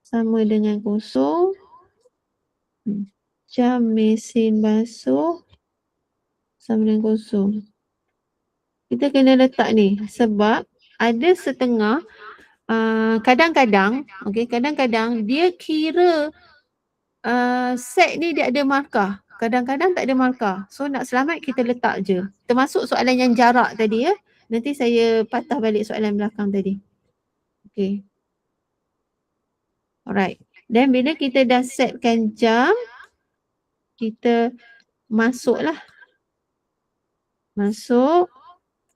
sama dengan kosong. Jam mesin basuh sama dengan kosong. Kita kena letak ni sebab ada setengah kadang-kadang dia kira set ni dia ada markah. Kadang-kadang tak ada markah. So nak selamat kita letak je. Termasuk soalan yang jarak tadi ya. Nanti saya patah balik soalan belakang tadi. Okay. Alright. Dan bila kita dah setkan jam, kita masuklah.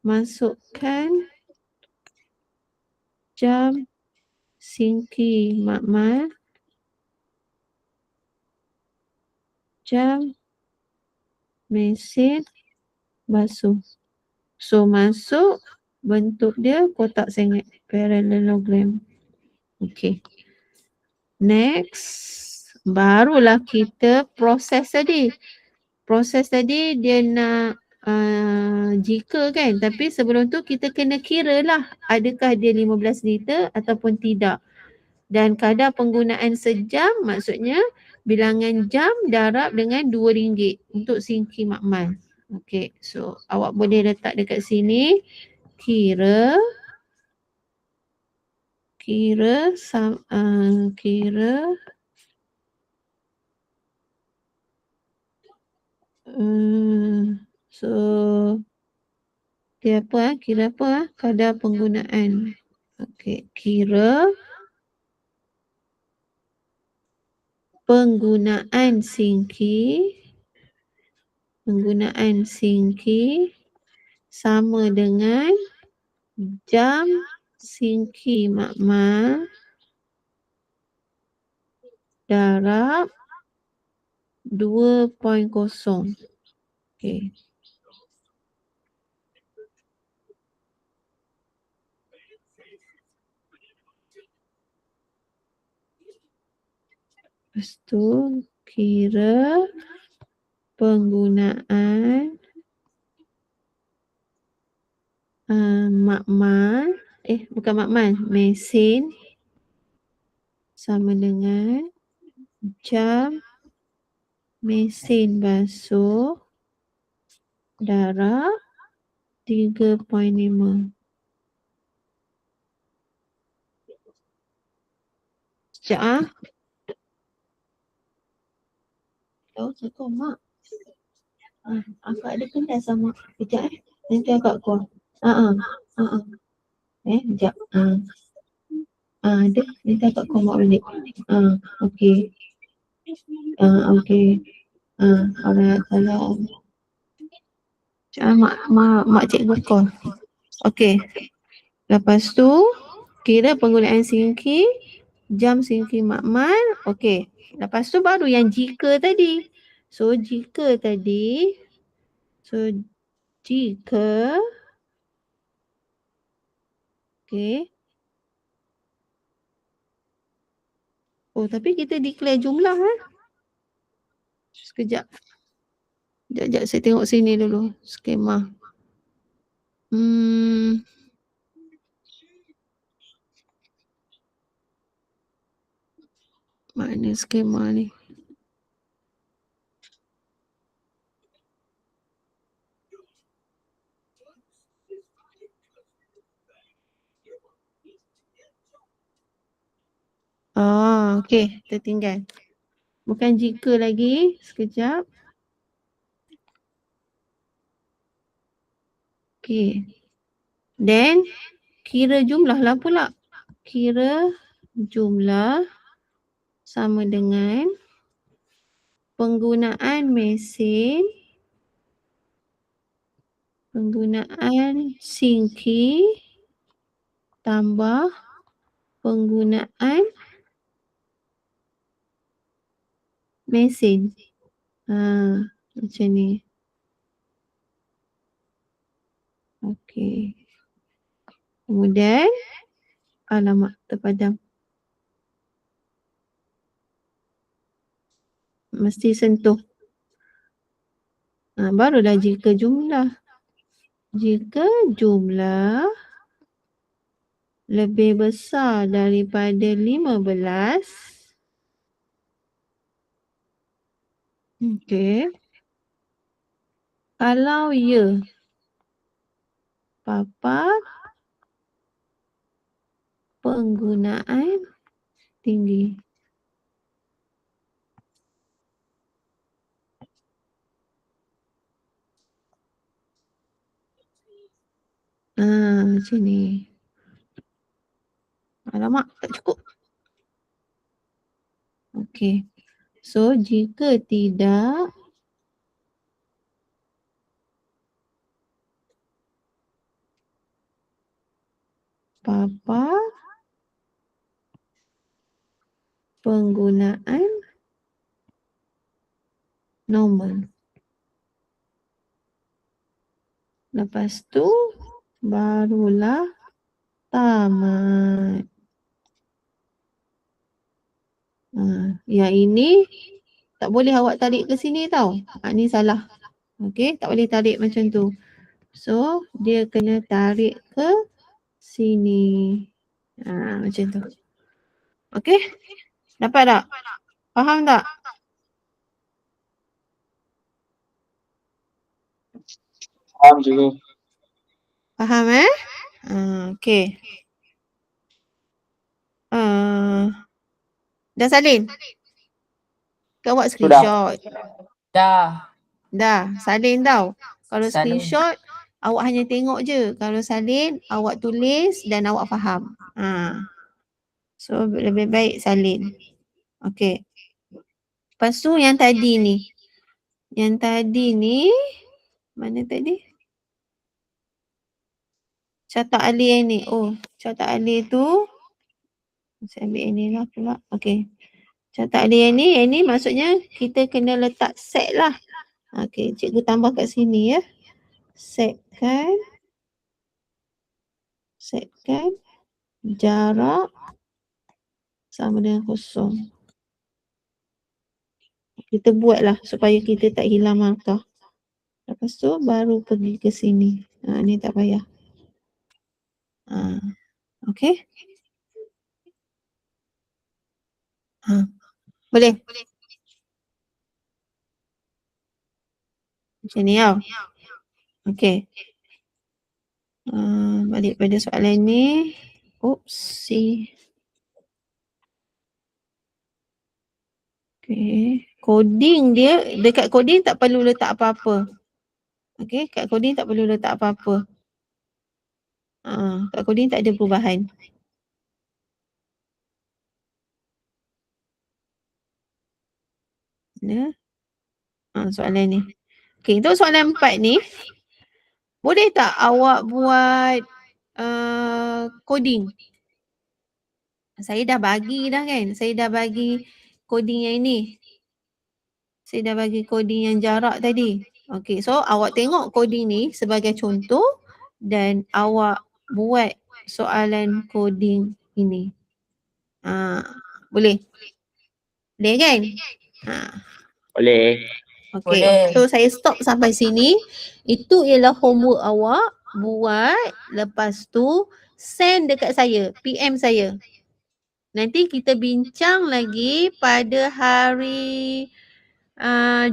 Masukkan jam singki makmal. Jam mesin basuh. So masuk bentuk dia kotak sengit, parallelogram. Okay. Next, barulah kita proses tadi. Proses tadi dia nak jika kan, tapi sebelum tu kita kena kira lah adakah dia 15 liter ataupun tidak. Dan kadar penggunaan sejam maksudnya bilangan jam darab dengan RM2 untuk singki makmal. Okay, so awak boleh letak dekat sini kira so kira apa kadar penggunaan. Okay, kira penggunaan singki sama dengan jam singki makmal darab 2.0. Okay. Lepas tu kira penggunaan mesin sama dengan jam mesin basuh darab 3.5. Sekejap tahu cakap mak. Akak ada kendal sama. Sekejap nanti akak call. Sekejap. Ada. Nanti akak call mak balik. Okay. Okay. Alright. Salam. Mak cikgu call. Okay. Lepas tu kira penggunaan singki, jam singki makmal. Okay. Lepas tu baru yang jika tadi. So jika tadi, jika, okay. Oh tapi kita declare jumlah Sekejap. Sekejap saya tengok sini dulu. Skema. Mana skema ni? Okey, tertinggal. Bukan jika lagi. Sekejap. Okey. Then, kira jumlah lah pula. Kira jumlah sama dengan penggunaan mesin, penggunaan sinki tambah penggunaan mesin. Macam ni. Okey. Kemudian alamak terpadam. Mesti sentuh. Barulah jika jumlah. Jika jumlah lebih besar daripada 15. Okey. Kalau ya, papat penggunaan tinggi. Macam ni. Alamak, tak cukup. Okey. So, jika tidak, papat penggunaan normal. Lepas tu, barulah tamat. Yang ini tak boleh awak tarik ke sini tau. Ni salah. Okey, tak boleh tarik macam tu. So, dia kena tarik ke sini. Macam tu. Okey? Dapat tak? Faham tak? Faham juga. Faham okey. Dah salin? Kau buat screenshot. Dah. Dah, salin tau. Kalau Salin. screenshot, awak hanya tengok je. Kalau salin, awak tulis dan awak faham. So, lebih baik salin. Okey. Lepas tu yang tadi ni. Yang tadi ni, mana tadi? Catat alih yang ni. Oh, catat alih tu. Saya ambil yang ni lah pula. Okey. Catat alih yang ni maksudnya kita kena letak set lah. Okey, cikgu tambah kat sini ya. Setkan jarak sama dengan kosong. Kita buatlah supaya kita tak hilang markah. Lepas tu baru pergi ke sini. Ni tak payah. Okey. Boleh? Macam ni tau. Okey. Balik pada soalan ni. Oopsie. Okey. Coding dia, dekat coding tak perlu letak apa-apa. Okey, kat coding tak perlu letak apa-apa. Kat coding tak ada perubahan. Mana? Soalan ni. Okey, untuk soalan 4 ni, boleh tak awak buat coding? Saya dah bagi dah kan? Saya dah bagi coding yang ini. Saya dah bagi coding yang jarak tadi. Okay, so awak tengok coding ni sebagai contoh dan awak buat soalan coding ini. Boleh? Boleh kan? Boleh. Okay, Boleh. so saya stop sampai sini. Itu ialah homework awak. Buat, lepas tu send dekat saya, PM saya. Nanti kita bincang lagi pada hari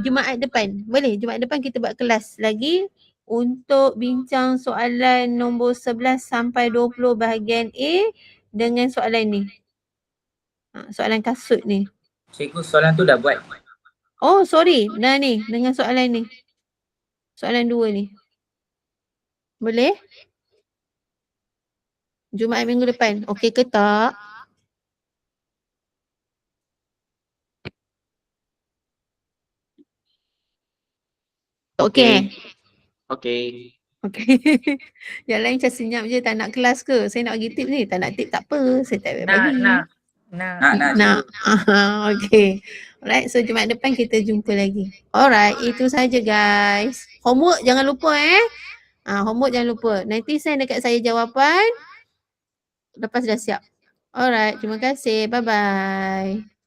Jumaat depan. Boleh? Jumaat depan kita buat kelas lagi untuk bincang soalan nombor 11 sampai 20 bahagian A dengan soalan ni. Soalan kasut ni. Cikgu soalan tu dah buat. Oh, sorry. Nah ni, dengan soalan ni. Soalan 2 ni. Boleh? Jumaat minggu depan. Okey ke tak? Okey. Okay. Okey. Yang lain macam senyap je, tak nak kelas ke? Saya nak bagi tip ni. Tak nak tip tak apa. Saya tak payah bagi. Nak. Okey. Alright, so Jumaat depan kita jumpa lagi. Alright, itu saja guys. Homework jangan lupa homework jangan lupa. Nanti send dekat saya jawapan lepas dah siap. Alright, terima kasih. Bye-bye.